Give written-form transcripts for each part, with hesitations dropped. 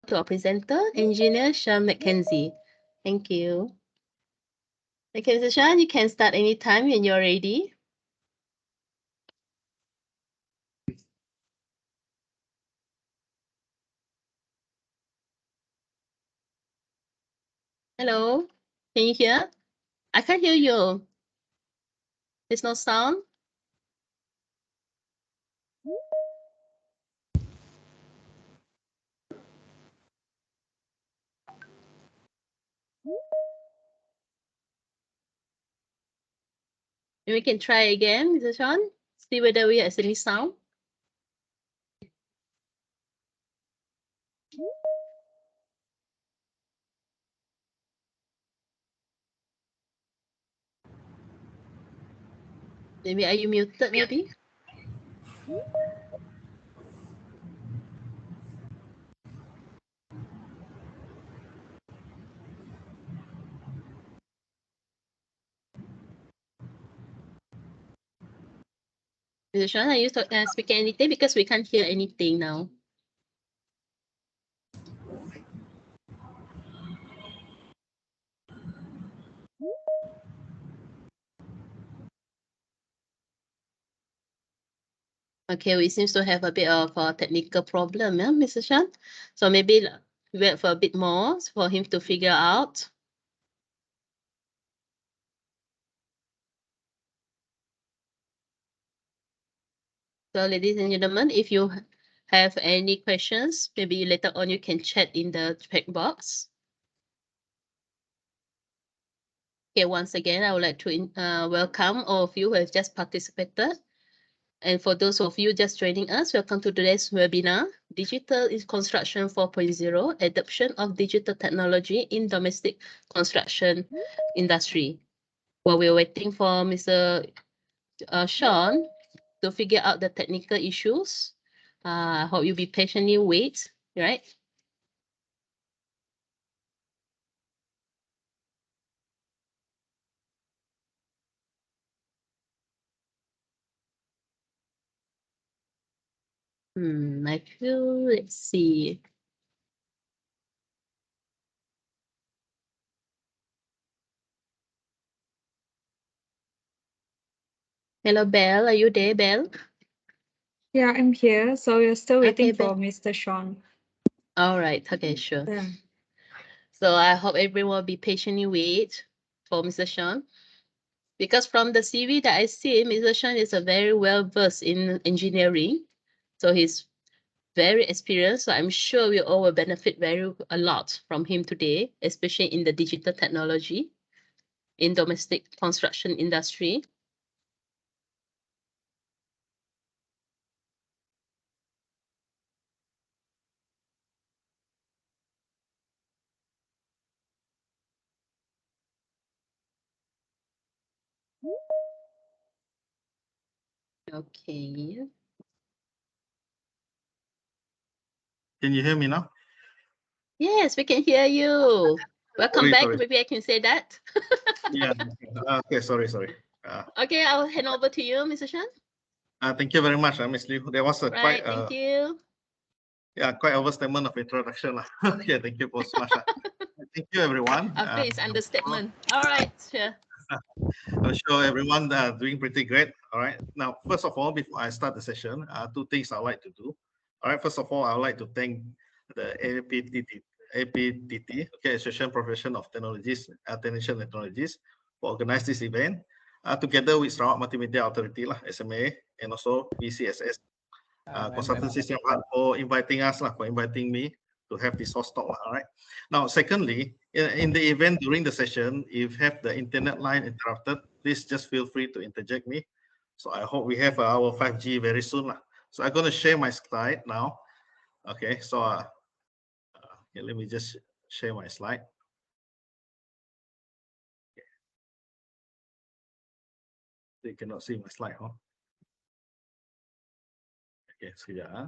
to our presenter, Engineer Shawn Mckenzie. Thank you. Okay, Mr. Shawn, you can start anytime when you're ready. Hello, can you hear? I can't hear you. There's no sound. We can try again, Mr. Shawn. See whether we have any sound. Maybe are you muted? Maybe. Mr. Shawn, are you speaking anything? Because we can't hear anything now. Okay, we seem to have a bit of a technical problem, yeah, Mr. Shawn. So maybe wait for a bit more for him to figure out. So ladies and gentlemen, if you have any questions, maybe later on you can chat in the chat box. Okay, once again, I would like to welcome all of you who have just participated. And for those of you just joining us, welcome to today's webinar, Digital Construction 4.0, Adoption of Digital Technology in Domestic Construction Industry. While we're waiting for Mr. Shawn to figure out the technical issues, I hope you'll be patiently wait, right? I feel, let's see. Hello, Belle. Are you there, Belle? Yeah, I'm here. So we're still waiting Okay, for Belle. Mr. Shawn. All right. Okay, sure. Yeah. So I hope everyone will be patiently wait for Mr. Shawn. Because from the CV that I see, Mr. Shawn is a very well versed in engineering. So he's very experienced. So I'm sure we all will benefit a lot from him today, especially in the digital technology in domestic construction industry. Okay. Can you hear me now? Yes, we can hear you. Welcome back. Sorry. Maybe I can say that. Yeah. Okay. Sorry. Okay, I'll hand over to you, Mr. Shawn. Thank you very much, Ms. Liew. There was a Right, quite thank you. Yeah, quite overstatement of introduction. Okay, thank you so much. Thank you, everyone. After it's understatement. All right, sure. I'm sure everyone doing pretty great. All right. Now, first of all, before I start the session, two things I'd like to do. All right. First of all, I'd like to thank the APTT, okay, Association Profession of Technologies, Technician Technologies, for organizing this event, together with Sarawak Multimedia Authority, SMA, and also BCSS, Consultancy for inviting us, for inviting me to have this host talk. All right. Now, secondly, in the event during the session, if you have the internet line interrupted, please just feel free to interject me. So I hope we have our 5G very soon. So I'm going to share my slide now. Okay, so okay, let me just share my slide. Okay. You cannot see my slide, huh? Okay, so yeah.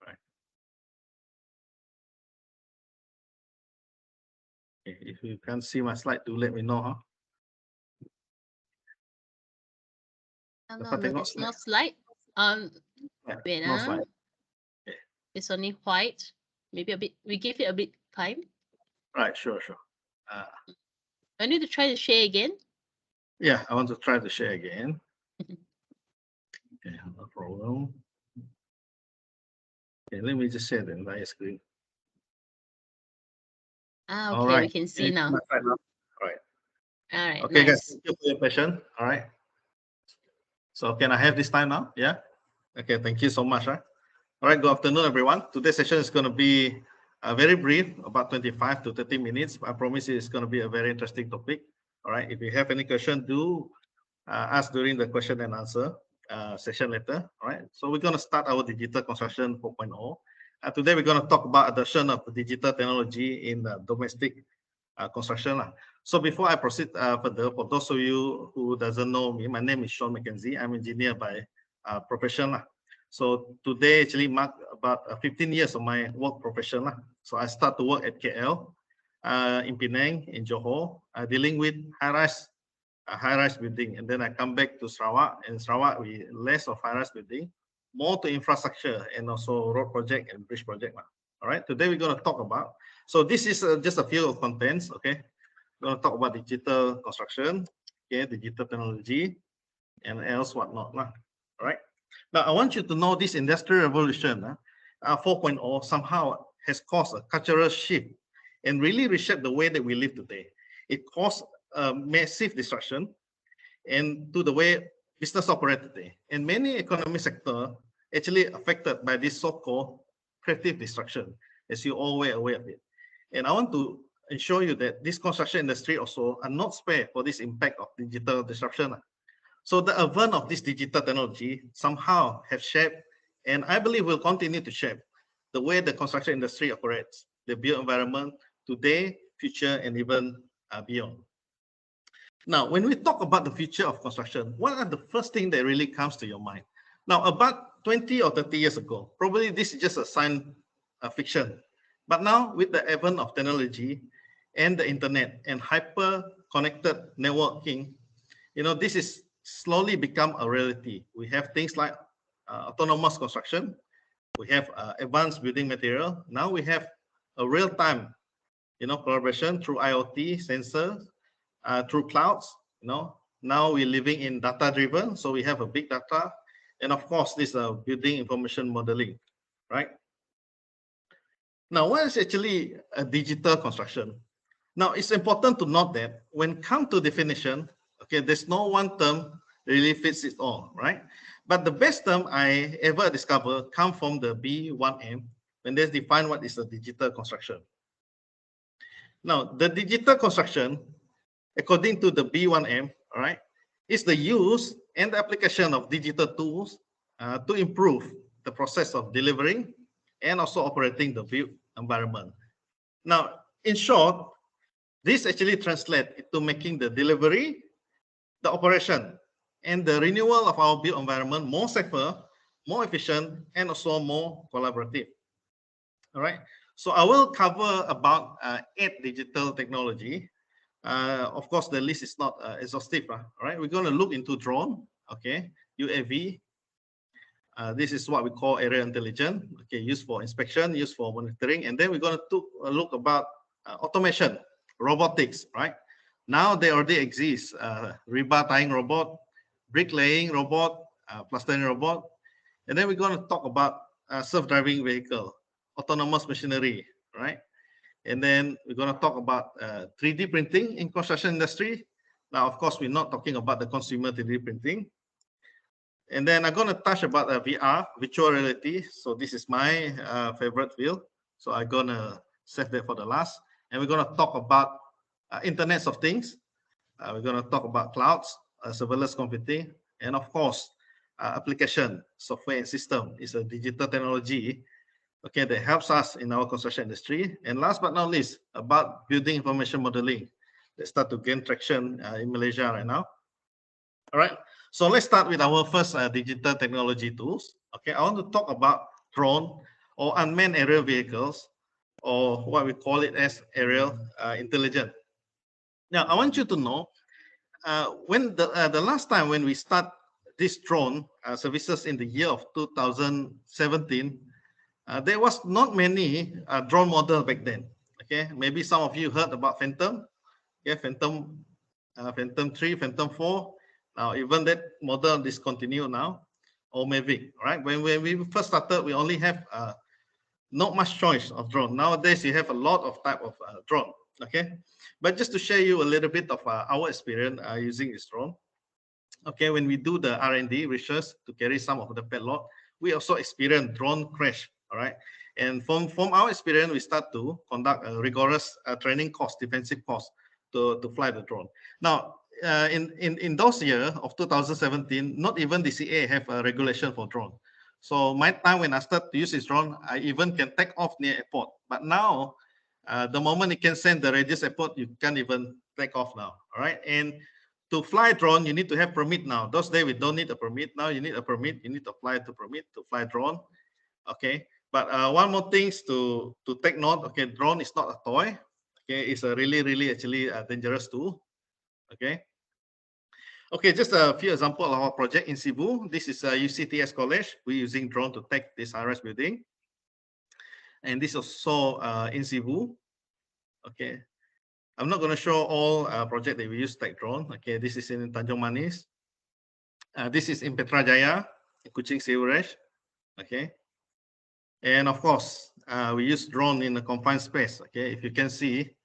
Right. Okay, if you can't see my slide, do let me know, huh? No, there's no slide. Yeah, Wait, no slide. It's only white. Maybe a bit, we give it a bit time. Right, sure. I need to try to share again. Yeah, I want to try to share again. Okay, no problem. Okay, let me just share the entire screen. Ah, All okay, right. we can see now. My side now. All right. All right, Okay, guys, nice. thank you for your question. All right. So can I have this time now? Yeah. Okay, thank you so much. All right, good afternoon, everyone. Today's session is going to be very brief, about 25 to 30 minutes. I promise it's going to be a very interesting topic. All right, if you have any question, do ask during the question and answer session later. All right, so we're going to start our digital construction 4.0. Today, we're going to talk about adoption of digital technology in domestic construction. So before I proceed further, for those of you who doesn't know me, my name is Shawn Mckenzie. I'm engineer by profession. So today actually marked about 15 years of my work profession. So I start to work at KL, in Penang, in Johor, dealing with high-rise building. And then I come back to Sarawak. In Sarawak, we less of high-rise building, more to infrastructure and also road project and bridge project. All right, today we're going to talk about, so this is just a few of contents, okay? We're going to talk about digital construction, okay, digital technology, and else whatnot. All right. Now, I want you to know this industrial revolution 4.0 somehow has caused a cultural shift and really reshaped the way that we live today. It caused a massive disruption and to the way business operate today. And many economic sectors actually affected by this so-called creative destruction, as you all were aware of it. And I want to ensure you that this construction industry also are not spared for this impact of digital disruption. So the advent of this digital technology somehow have shaped, and I believe will continue to shape the way the construction industry operates, the built environment today, future, and even beyond. Now, when we talk about the future of construction, what are the first thing that really comes to your mind? Now, about 20 or 30 years ago, probably this is just a science fiction. But now, with the advent of technology and the internet and hyper-connected networking, you know, this is slowly become a reality. We have things like autonomous construction. We have advanced building material. Now we have a real-time, you know, collaboration through IoT sensors, through clouds. You know, now we're living in data-driven, so we have a big data, and of course, this building information modeling, right? Now, what is actually a digital construction? Now, it's important to note that when come to definition, okay, there's no one term really fits it all, right? But the best term I ever discovered come from the B1M when they define what is a digital construction. Now, the digital construction, according to the B1M, all right, is the use and the application of digital tools to improve the process of delivering and also operating the built environment. Now, in short, this actually translates into making the delivery, the operation, and the renewal of our built environment more safer, more efficient, and also more collaborative. All right. So I will cover about 8 digital technology. Of course, the list is not exhaustive. All right. We're going to look into drone, okay, UAV. This is what we call area intelligence, okay, used for inspection, used for monitoring. And then we're going to look about automation, robotics, right? Now they already exist, rebar tying robot, bricklaying robot, plastering robot. And then we're going to talk about self-driving vehicle, autonomous machinery, right? And then we're going to talk about 3D printing in construction industry. Now, of course, we're not talking about the consumer 3D printing. And then I'm going to touch about VR, virtual reality. So this is my favorite field. So I'm going to save that for the last. And we're going to talk about Internet of Things. We're going to talk about clouds, serverless computing, and of course, application, software and system is a digital technology, okay, that helps us in our construction industry. And last but not least, about building information modeling that start to gain traction in Malaysia right now. All right, so let's start with our first digital technology tools. Okay, I want to talk about drone or unmanned aerial vehicles, or what we call it as aerial intelligence. Now, I want you to know when the last time when we start this drone services in the year of 2017, there was not many drone model back then. Okay, maybe some of you heard about Phantom. Okay, Phantom 3, Phantom 4. Now even that model discontinued now, or Mavic. Right? When we first started, we only have not much choice of drone. Nowadays, you have a lot of type of drone. Okay, but just to share you a little bit of our experience using this drone. Okay, when we do the R&D research to carry some of the payload, we also experience drone crash. All right, and from our experience, we start to conduct a rigorous training course, defensive course to fly the drone. Now, in those years of 2017, not even the CA have a regulation for drone. So my time when I start to use this drone, I even can take off near airport. But now, the moment you can send the radius airport, you can't even take off now. All right, and to fly drone, you need to have permit now. Those days we don't need a permit. Now you need a permit. You need to apply to permit to fly drone. Okay, but one more things to take note. Okay, drone is not a toy. Okay, it's a really actually a dangerous tool. Okay. Okay, just a few examples of our project in Cebu. This is a UCTS college. We're using drone to take this high-rise building. And this is also in Cebu. Okay. I'm not going to show all project that we use take drone. Okay, this is in Tanjung Manis. This is in Petrajaya, in Kuching Sewerage. Okay. And of course, we use drone in a confined space. Okay, if you can see,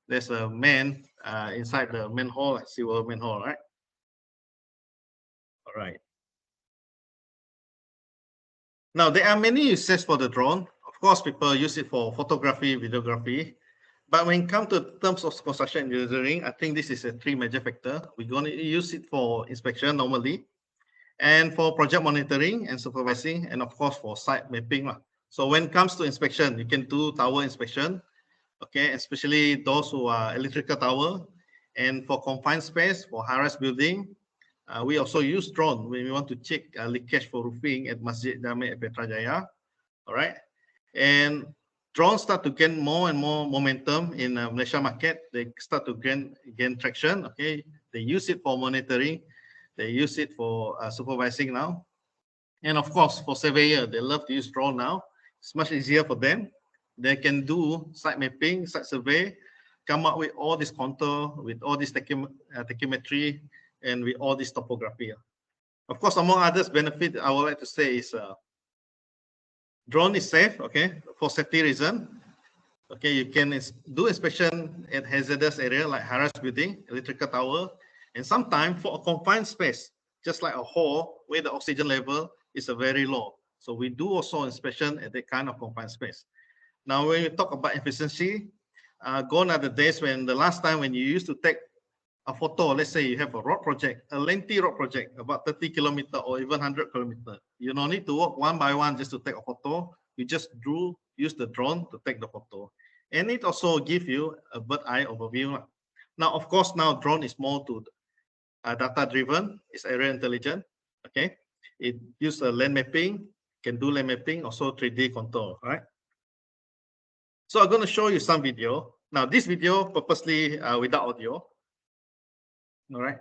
there's a man inside the manhole, sewer manhole, right? All right. Now, there are many uses for the drone. Of course, people use it for photography, videography. But when it comes to terms of construction engineering, I think this is a three major factor. We're going to use it for inspection normally, and for project monitoring and supervising, and of course for site mapping. So when it comes to inspection, you can do tower inspection, okay, especially those who are electrical tower, and for confined space, for high-rise building, we also use drone when we want to check leakage for roofing at Masjid Jami at Petrajaya. All right, and drones start to gain more and more momentum in Malaysia market. They start to gain traction. Okay, they use it for monitoring, they use it for supervising now, and of course for surveyor, they love to use drone now. It's much easier for them. They can do site mapping, site survey, come up with all this contour, with all this tachymetry, and with all this topography. Of course, among others benefit, I would like to say is drone is safe, okay, for safety reason. Okay, you can do inspection at hazardous area like high-rise building, electrical tower, and sometimes for a confined space, just like a hall where the oxygen level is very low. So we do also inspection at that kind of confined space. Now, when you talk about efficiency, gone are the days when the last time when you used to take a photo, let's say you have a road project, a lengthy road project, about 30 kilometers or even 100 kilometers. You don't need to walk one by one just to take a photo. You just use the drone to take the photo. And it also gives you a bird eye overview. Now, of course, now drone is more to data driven, it's area intelligent. Okay, it uses land mapping, can do land mapping, also 3D control, right? So I'm going to show you some video. Now, this video purposely without audio. All right.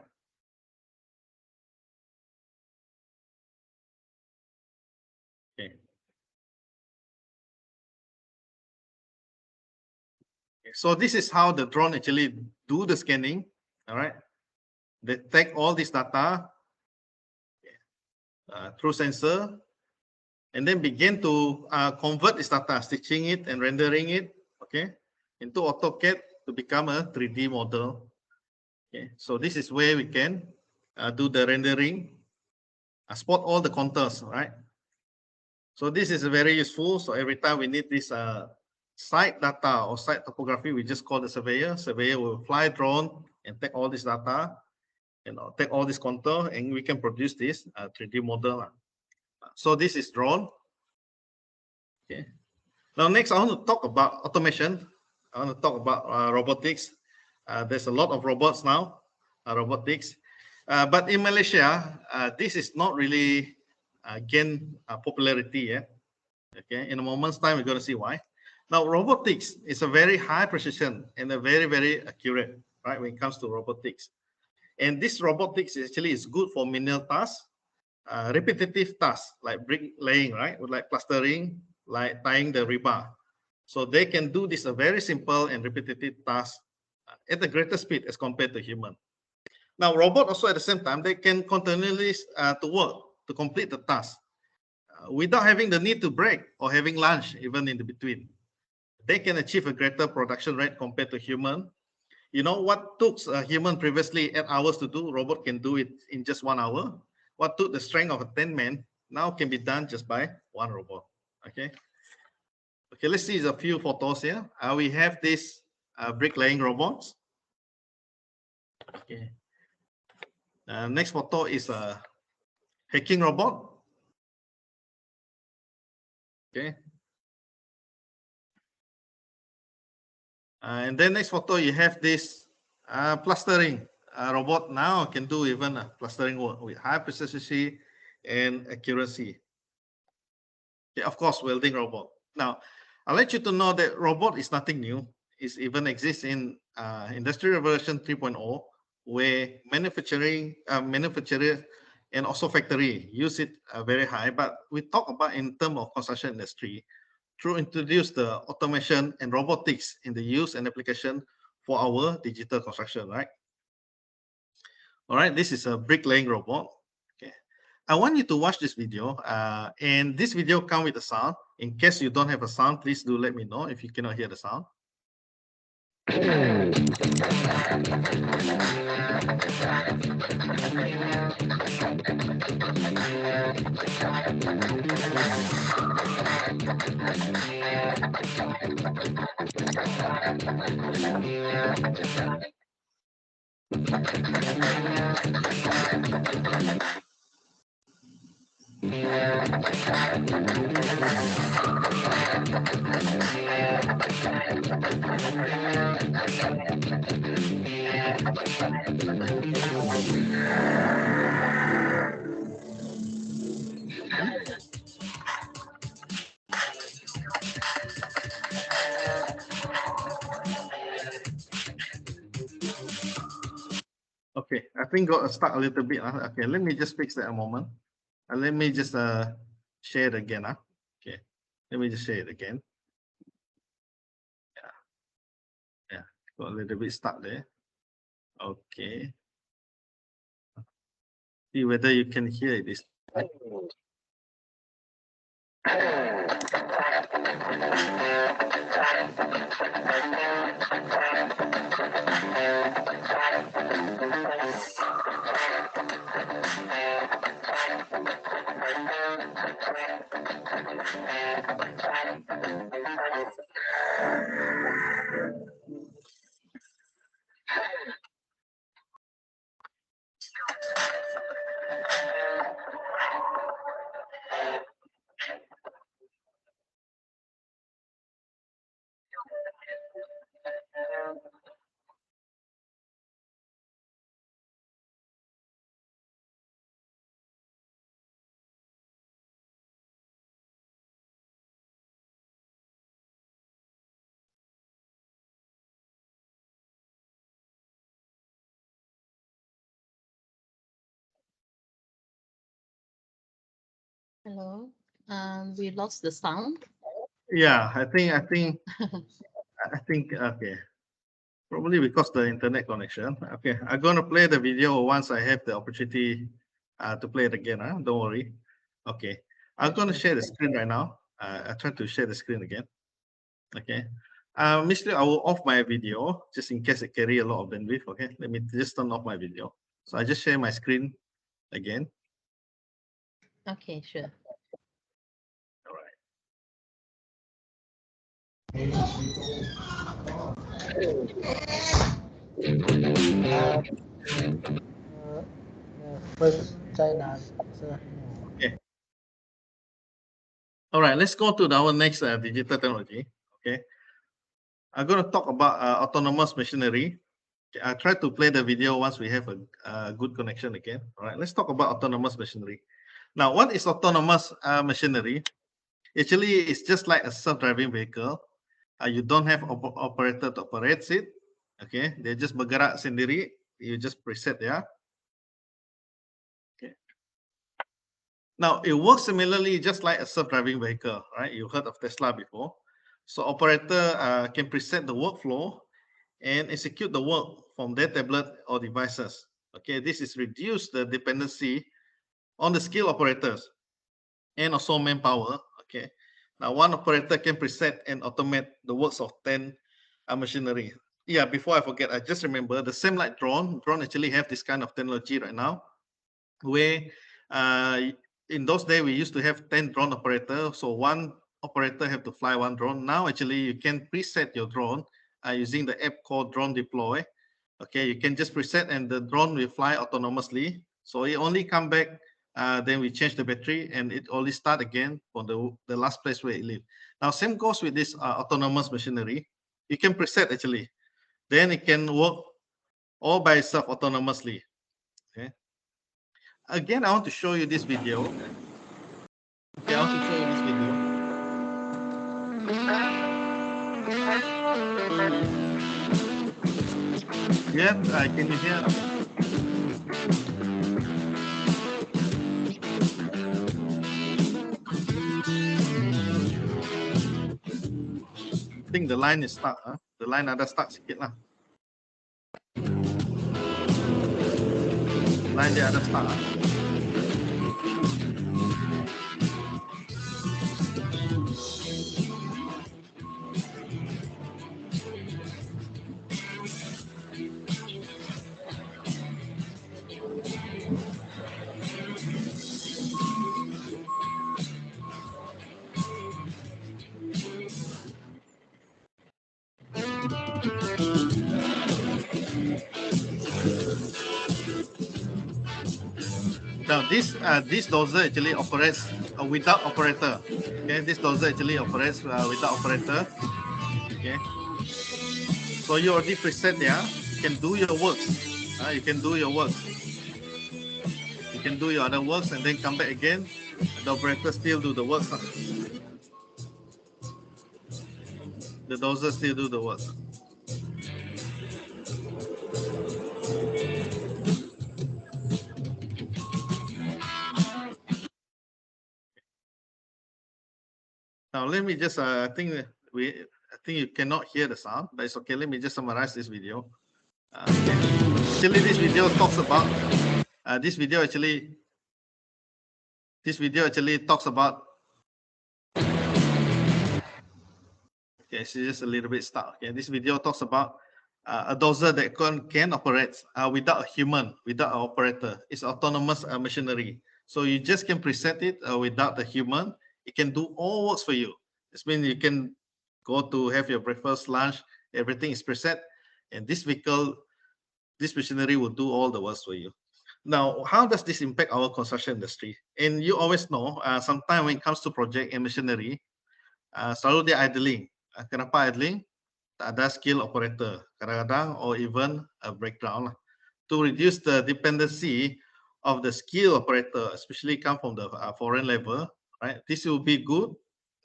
Okay. So this is how the drone actually do the scanning. All right. They take all this data through sensor, and then begin to convert this data, stitching it and rendering it, okay, into AutoCAD to become a 3D model. Okay. So this is where we can do the rendering, spot all the contours, right? So this is very useful. So every time we need this site data or site topography, we just call the surveyor. Surveyor will fly drone and take all this data and take all this contour, and we can produce this 3D model. So this is drone. Okay. Now next, I want to talk about automation. I want to talk about robotics. There's a lot of robots now, robotics. But in Malaysia, this is not really gain popularity yet. Okay, in a moment's time, we're going to see why. Now, robotics is a very high precision and a very accurate, right, when it comes to robotics. And this robotics actually is good for menial tasks, repetitive tasks like brick laying, right, with like plastering, like tying the rebar. So they can do this a very simple and repetitive task at the greater speed as compared to human. Now, robot also at the same time, they can continually to work to complete the task without having the need to break or having lunch even in the between. They can achieve a greater production rate compared to human. You know, what took a human previously 8 hours to do, robot can do it in just 1 hour. What took the strength of a 10 men now can be done just by one robot. Okay. Okay, let's see a few photos here. We have this bricklaying robots. Okay. Next photo is a hacking robot. Okay. And then next photo, you have this plastering robot. Now can do even plastering work with high precision and accuracy. Okay, of course, welding robot. Now, I'll let you to know that robot is nothing new. It even exists in Industrial Revolution 3.0, where manufacturer and also factory use it very high. But we talk about in terms of construction industry, through introduce the automation and robotics in the use and application for our digital construction, right? All right, this is a bricklaying robot. Okay, I want you to watch this video, and this video comes with a sound. In case you don't have a sound, please do let me know if you cannot hear the sound. Okay, I think got stuck a little bit. Okay, let me just fix that a moment. Let me just share it again. Okay, let me just share it again. Yeah, got a little bit stuck there. Okay. See whether you can hear it this time. Hello. We lost the sound. Yeah, I think okay. Probably because the internet connection. Okay, I'm gonna play the video once I have the opportunity to play it again. Don't worry. Okay, I'm gonna share the screen right now. I try to share the screen again. Okay. Miss Liew, I will off my video just in case it carry a lot of bandwidth. Okay, let me just turn off my video. So I just share my screen again. Okay, sure. All right. First China. Okay. All right, let's go to our next digital technology. Okay. I'm going to talk about autonomous machinery. Okay, I try to play the video once we have a good connection again. All right, let's talk about autonomous machinery. Now, what is autonomous machinery? Actually, it's just like a self-driving vehicle. You don't have operator to operate it. Okay, they just bergerak sendiri. You just preset ya. Okay. Now, it works similarly just like a self-driving vehicle, right? You heard of Tesla before. So operator can preset the workflow and execute the work from their tablet or devices. Okay, this is reduce the dependency on the skilled operators and also manpower. Okay, now one operator can preset and automate the works of 10 machinery. Yeah, before I forget, I just remember the same like drone actually have this kind of technology right now, where in those days we used to have 10 drone operators, so one operator have to fly one drone. Now actually you can preset your drone using the app called Drone Deploy. Okay, you can just preset and the drone will fly autonomously. So it only come back, then we change the battery and it only start again from the last place where it live. Now same goes with this autonomous machinery. You can preset actually, then it can work all by itself autonomously. Okay. Again, I want to show you this video. Okay, I want to show you this video. Yeah, can you hear? I think the line is stuck. The line ada stuck sikit lah. Line dia ada stuck. Now this dozer actually operates without operator. Okay, this dozer actually operates without operator. Okay, so you already preset there. You can do your works. You can do your works. You can do your other works and then come back again. The operator still do the works. The dozer still do the work. Now let me just I think you cannot hear the sound, but it's okay. Let me just summarize this video. Okay. Actually, this video talks about this video actually talks about. Okay, it's just a little bit stuck. Okay, this video talks about a dozer that can operate without a human, without an operator. It's autonomous machinery. So you just can preset it without the human. It can do all works for you. This means you can go to have your breakfast, lunch, everything is preset. And this vehicle, this machinery will do all the works for you. Now, how does this impact our construction industry? And you always know, sometimes when it comes to project and machinery, selalu dia idling. Kenapa idling? Tak ada skill operator, kadang-kadang or even a breakdown. To reduce the dependency of the skill operator, especially come from the foreign level, right? This will be good.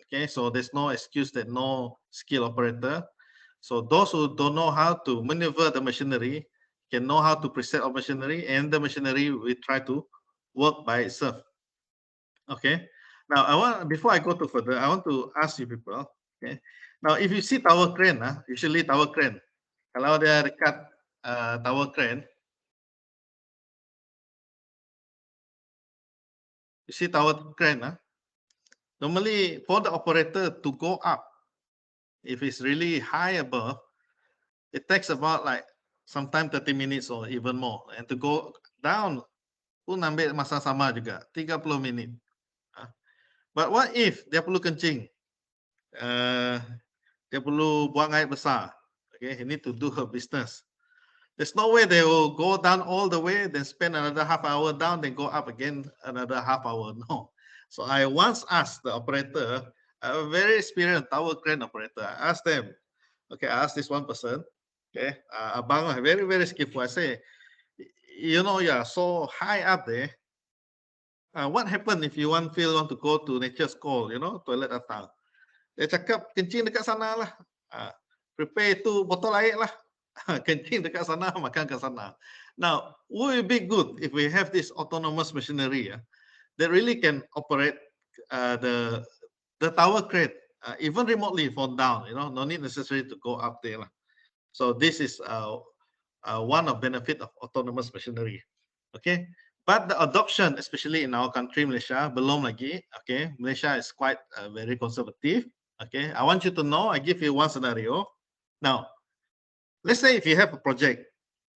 Okay, so there's no excuse that no skill operator. So those who don't know how to maneuver the machinery can know how to preset of machinery, and the machinery will try to work by itself. Okay. Now before I go to further, I want to ask you people. Okay. Now if you see tower crane, usually tower crane, kalau dia dekat tower crane, you see tower crane, normally for the operator to go up, if it's really high above, it takes about like sometimes 30 minutes or even more, and to go down pun ambil masa sama juga, 30 minit. But what if dia perlu kencing, dia perlu buang air besar, okay, he need to do her business. There's no way they will go down all the way, then spend another half hour down, then go up again another half hour. No. So I once asked the operator, a very experienced tower crane operator, I asked them, okay, I asked this one person, okay, abang, very, very skillful. I say, you know, you're so high up there. What happened if you want to go to nature's call, you know, toilet datang? Dia cakap, kencing dekat sana lah. Prepare itu botol air lah. Kencing dekat sana, makan kat sana. Now, would it be good if we have this autonomous machinery that really can operate the tower crane even remotely from down. No need necessary to go up there. So this is one of benefit of autonomous machinery. Okay, but the adoption, especially in our country, Malaysia, belum lagi. Okay, Malaysia is quite very conservative. Okay, I want you to know. I give you one scenario. Now, let's say if you have a project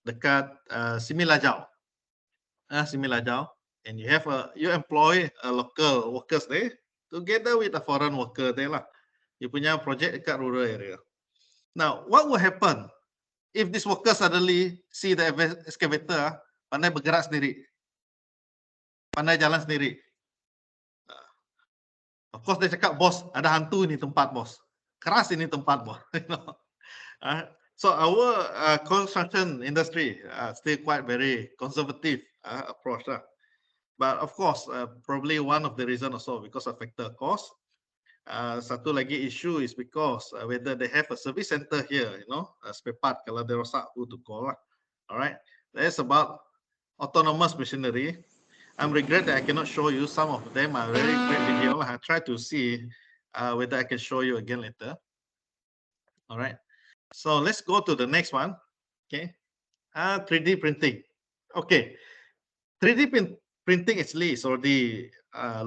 dekat Similajau, and you employ a local workers there together with a foreign worker there lah. You punya project dekat rural area. Now, what will happen if this worker suddenly see the excavator pandai bergerak sendiri, pandai jalan sendiri? Of course, dia cakap, bos, ada hantu ini tempat, bos. Keras ini tempat, bos. So our construction industry still quite very conservative approach. But of course, probably one of the reason also because of factor cost. Satu lagi issue is because whether they have a service center here, spare part kalau dia rosak, who to call. All right, that's about autonomous machinery. I'm regret that I cannot show you. Some of them are very great video. I try to see whether I can show you again later. All right, so let's go to the next one. Okay, 3D printing. Okay, 3D printing actually is already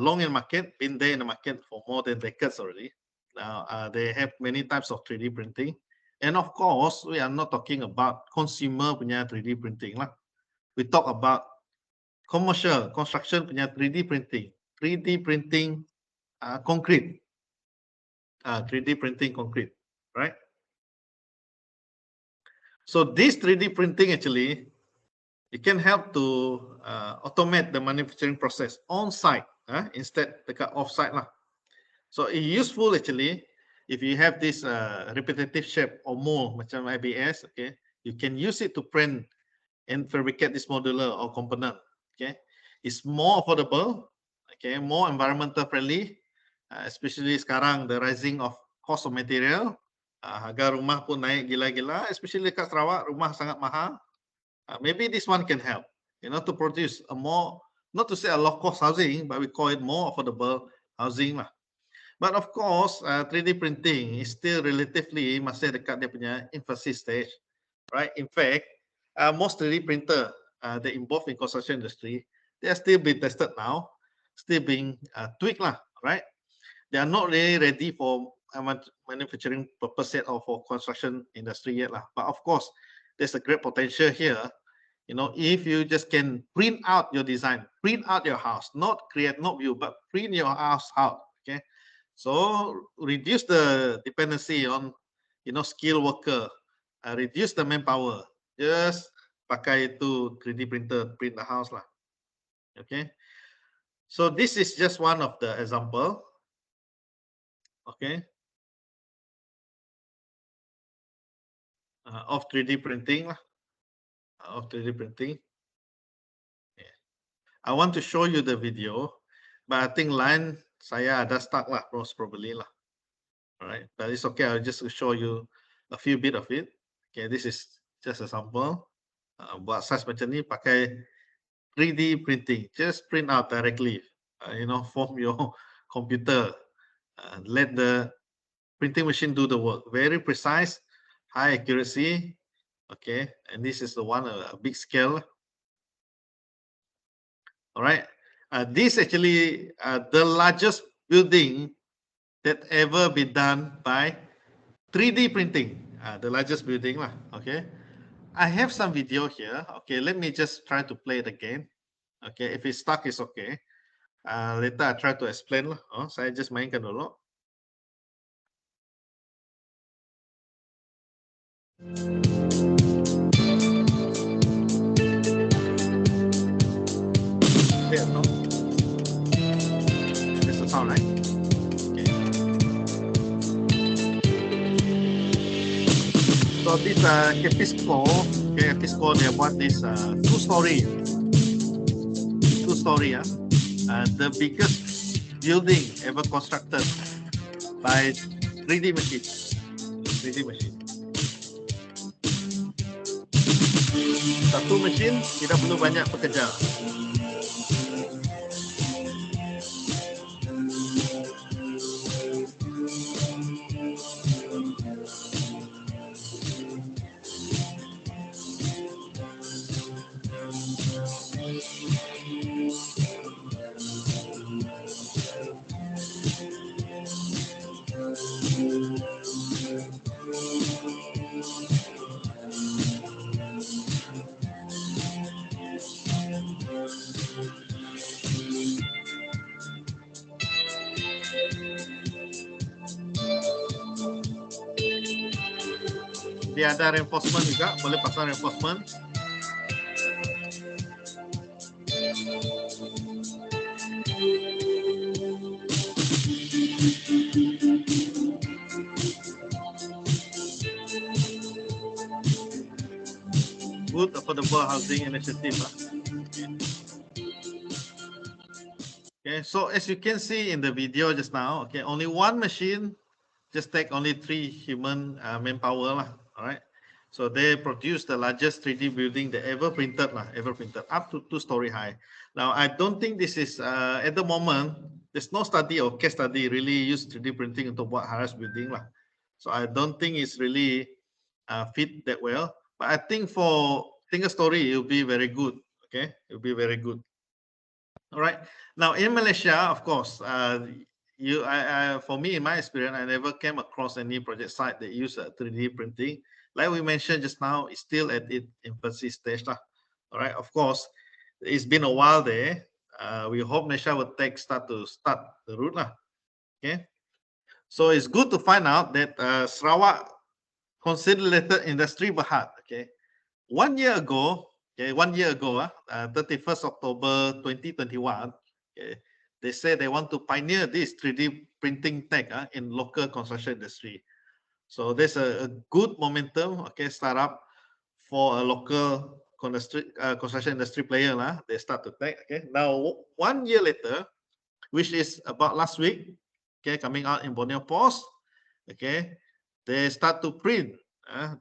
long in the market, been there in the market for more than decades already. Now they have many types of 3D printing, and of course we are not talking about consumer punya 3D printing lah. We talk about commercial construction punya 3D printing concrete, 3D printing concrete, right? So this 3D printing actually, it can help to automate the manufacturing process on site instead dekat off site lah. So it's useful actually if you have this repetitive shape or mold macam B.B.S. Okay, you can use it to print and fabricate this modular or component. Okay, it's more affordable. Okay, more environmental friendly, especially sekarang the rising of cost of material. Harga rumah pun naik gila-gila, especially dekat Sarawak rumah sangat mahal. Maybe this one can help, to produce a more, not to say a low cost housing, but we call it more affordable housing lah. But of course, 3D printing is still relatively masih dekat dia punya infancy stage, right? In fact, most 3D printer that involved in construction industry, they are still being tested now, still being tweaked lah, right? They are not really ready for manufacturing purpose yet or for construction industry yet lah. But of course, there's a great potential here. If you just can print out your design, print out your house, not create, not view, but print your house out. Okay, so reduce the dependency on, skilled worker, reduce the manpower. Just pakai itu 3D printer, print the house lah. Okay, so this is just one of the example. Okay, of 3D printing lah. Of 3D printing. Yeah. I want to show you the video, but I think line saya ada stuck lah, most probably lah. All right, but it's okay. I'll just show you a few bit of it. Okay, this is just a sample. Buat size macam ni pakai 3D printing. Just print out directly, from your computer. Let the printing machine do the work. Very precise, high accuracy. Okay, and this is the one a big scale. All right, this actually the largest building that ever been done by 3D printing. The largest building lah. Okay, I have some video here. Okay, let me just try to play it again. Okay, if it's stuck, it's okay. Later I try to explain lah. Saya just mainkan dulu. That's the sound, right? Okay. So this Capisco, Capisco, they buat this two-story. The biggest building ever constructed by 3D machine. Satu mesin tidak perlu banyak pekerja. Dia ada reinforcement juga, boleh pasang reinforcement. Good affordable housing initiative. Okay, so as you can see in the video just now, okay, only one machine just take only 3 human manpower lah. All right. So they produce the largest 3D building they ever printed up to 2-story high. Now I don't think this is at the moment there's no study or case study really use 3D printing untuk buat high-rise building lah. So I don't think it's really fit that well. But I think for single story it will be very good. Okay, it will be very good. All right. Now in Malaysia, of course, for me, in my experience, I never came across any project site that use 3D printing. Like we mentioned just now, it's still at its infancy stage. All right. Of course, it's been a while there. We hope Malaysia will start the route. Okay. So it's good to find out that Sarawak consolidated industry berhad. Okay. 1 year ago, 31st October 2021, okay, they say they want to pioneer this 3D printing tech in local construction industry. So there's a good momentum, okay, startup for a local construction industry player. They start to tech. Okay, now 1 year later, which is about last week, okay, coming out in Borneo Post, okay, they start to print.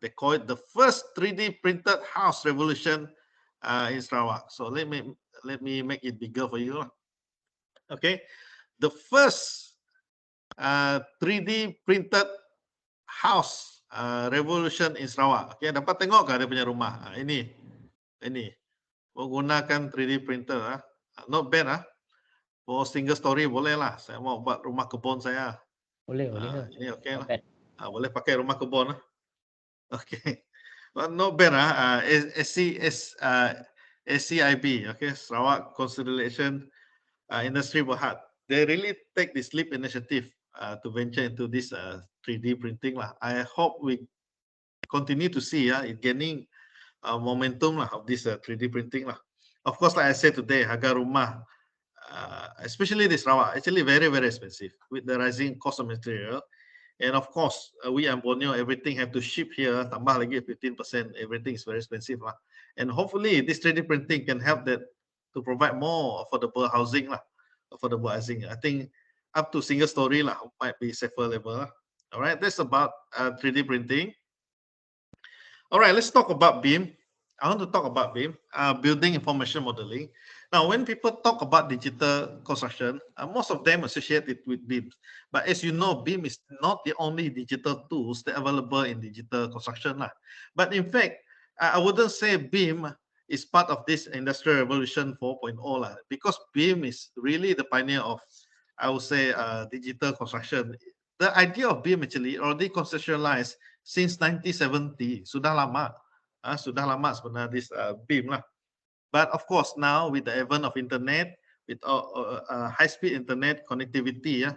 They call it the first 3D printed house revolution in Sarawak. So let me make it bigger for you. Okay, the first 3D printed house revolution in Sarawak. Okay, dapat tengok ke dia punya rumah? Ini menggunakan 3D printer. Not bad. For single story boleh lah. Saya mau buat rumah kebun saya. Boleh. Ini okay lah. Boleh pakai rumah kebun. Okay, but not bad. SCIB, okay, Sarawak Consolidation Industry Berhad. They really take this leap initiative to venture into this 3D printing lah. I hope we continue to see it gaining momentum of this 3D printing lah. Of course, like I said today, harga rumah, especially this Sarawak, actually very, very expensive with the rising cost of material. And of course, we and Borneo, everything have to ship here, tambah lagi 15%, everything is very expensive. And hopefully this 3D printing can help that to provide more affordable housing. I think up to single story might be safer level. All right, that's about 3D printing. All right, let's talk about BIM. I want to talk about BIM, building information modeling. Now, when people talk about digital construction, most of them associate it with BIM. But as you know, BIM is not the only digital tools that are available in digital construction. But in fact, I wouldn't say BIM is part of this Industrial Revolution 4.0 because BIM is really the pioneer of, I would say, digital construction. The idea of BIM actually already conceptualized since 1970. Sudah lama sebenarnya this BIM lah. But of course, now with the advent of internet, with high-speed internet connectivity,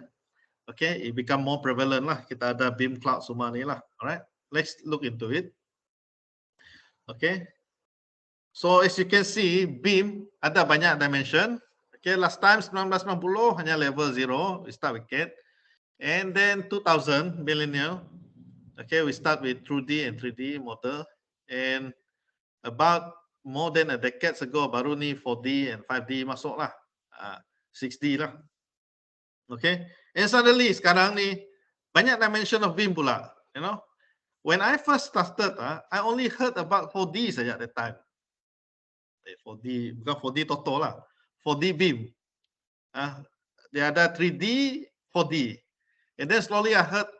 okay, it become more prevalent lah. Kita ada BIM cloud semua ni lah. Alright, let's look into it. Okay, so as you can see, BIM ada banyak dimension. Okay, last time 1990 hanya level 0, we start with CAD, and then 2000 millennial. Okay, we start with 2D and 3D model, and about more than a decade ago, baru ni 4D and 5D masuk lah, 6D lah. Okay, and suddenly sekarang ni banyak dimension of BIM pula. You know, when I first started, I only heard about 4D saja at that time. 4D, bukan 4D total lah, 4D BIM. Dia ada 3D, 4D, and then slowly I heard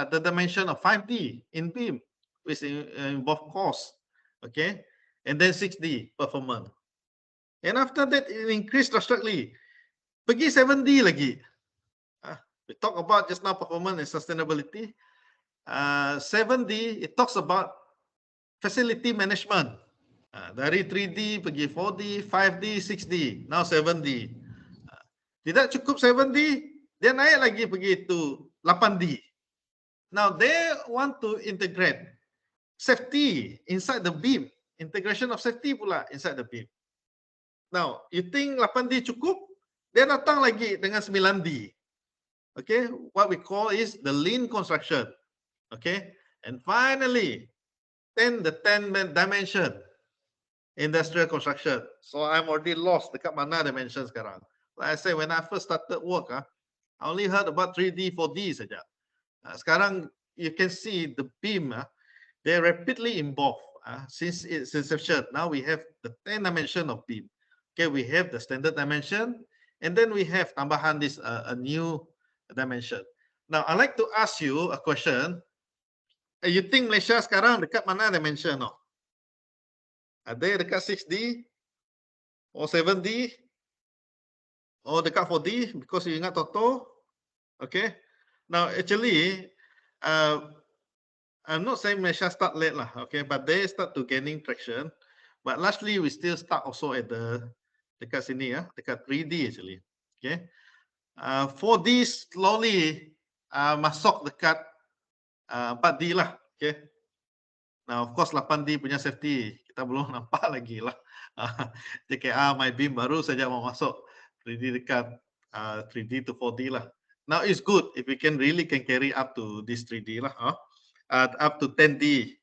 the dimension of 5D in BIM, which involve cost. Okay, and then 6D performance, and after that it increased drastically. Pergi 7D lagi. We talk about just now performance and sustainability. 7D it talks about facility management. Dari 3D pergi 4D, 5D, 6D, now 7D. Tidak cukup 7D, dia naik lagi pergi to 8D. Now they want to integrate safety inside the beam, integration of safety pula inside the beam. Now, you think 8D cukup? Dia datang lagi dengan 9D. Okay, what we call is the lean construction. Okay, and finally, the 10 dimension industrial construction. So I'm already lost dekat mana dimension sekarang. Like I say, when I first started work, I only heard about 3D, 4D saja. Sekarang you can see the beam, they rapidly evolve since its inception. Now we have the 10 dimension of beam. Okay, we have the standard dimension, and then we have tambahan this a new dimension. Now I'd like to ask you a question. You think Malaysia sekarang dekat mana dimension? No? Ada dekat 6D or 7D or dekat 4D because you ingat Toto? Okay. Now actually, I'm not saying Malaysia start late lah, okay, but they start to gaining traction. But lastly, we still start also at the dekat sini ya, dekat 3D actually, okay. 4D slowly masuk dekat 4D lah, okay. Now of course 8D punya safety kita belum nampak lagi lah. JKA my beam baru saja mau masuk 3D dekat 3D to 4D lah. Now it's good if we can carry up to this 3D lah, up to 10D.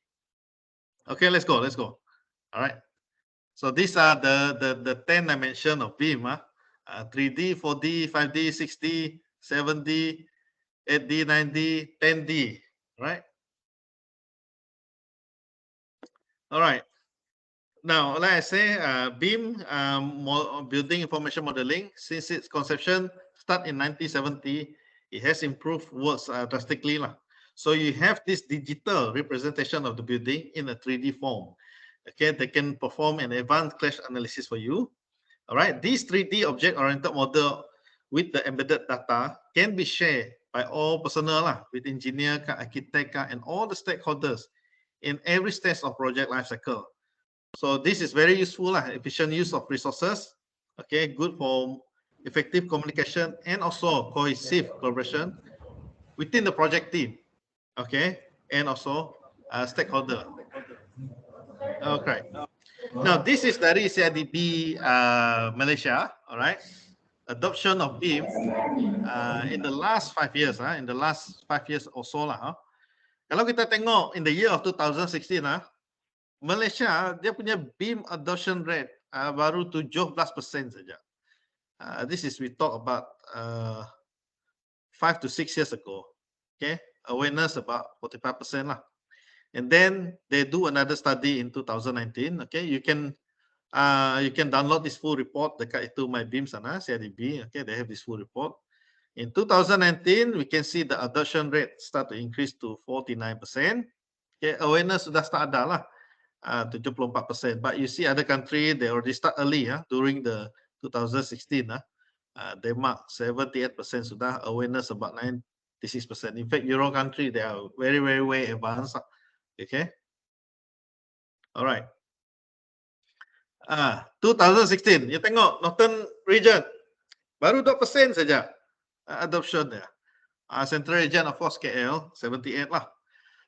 Okay, let's go. All right. So these are the 10 dimension of beam. 3D, 4D, 5D, 6D, 7D, 8D, 9D, 10D. Right. All right. Now, like I say, beam building information modeling, since its conception start in 1970, it has improved works drastically lah. So you have this digital representation of the building in a 3D form. Okay, they can perform an advanced clash analysis for you. All right, this 3D object-oriented model with the embedded data can be shared by all personnel lah, with engineer, architect, and all the stakeholders in every stage of project life cycle. So this is very useful, efficient use of resources. Okay, good for effective communication and also cohesive collaboration within the project team. Okay, and also stakeholder. Okay. Now this is dari CIDB Malaysia. All right, adoption of BIM in the last 5 years. In the last 5 years or so lah. Kalau kita tengok in the year of 2016 Malaysia dia punya BIM adoption rate baru 17% saja. This is we talk about 5 to 6 years ago. Okay, awareness about 45% lah. And then they do another study in 2019. Okay, you can download this full report dekat itu my BIM sana CIDB. Okay, they have this full report. In 2019, we can see the adoption rate start to increase to 49%. Okay, awareness sudah start ada lah. 74%. But you see other country, they already start early during the 2016. Denmark 78% sudah awareness about 96%. In fact, Euro country, they are very, very way advanced. Okay. All right. 2016, you tengok Northern region, baru 2% saja adoption dia. Central region of course KL 78 lah.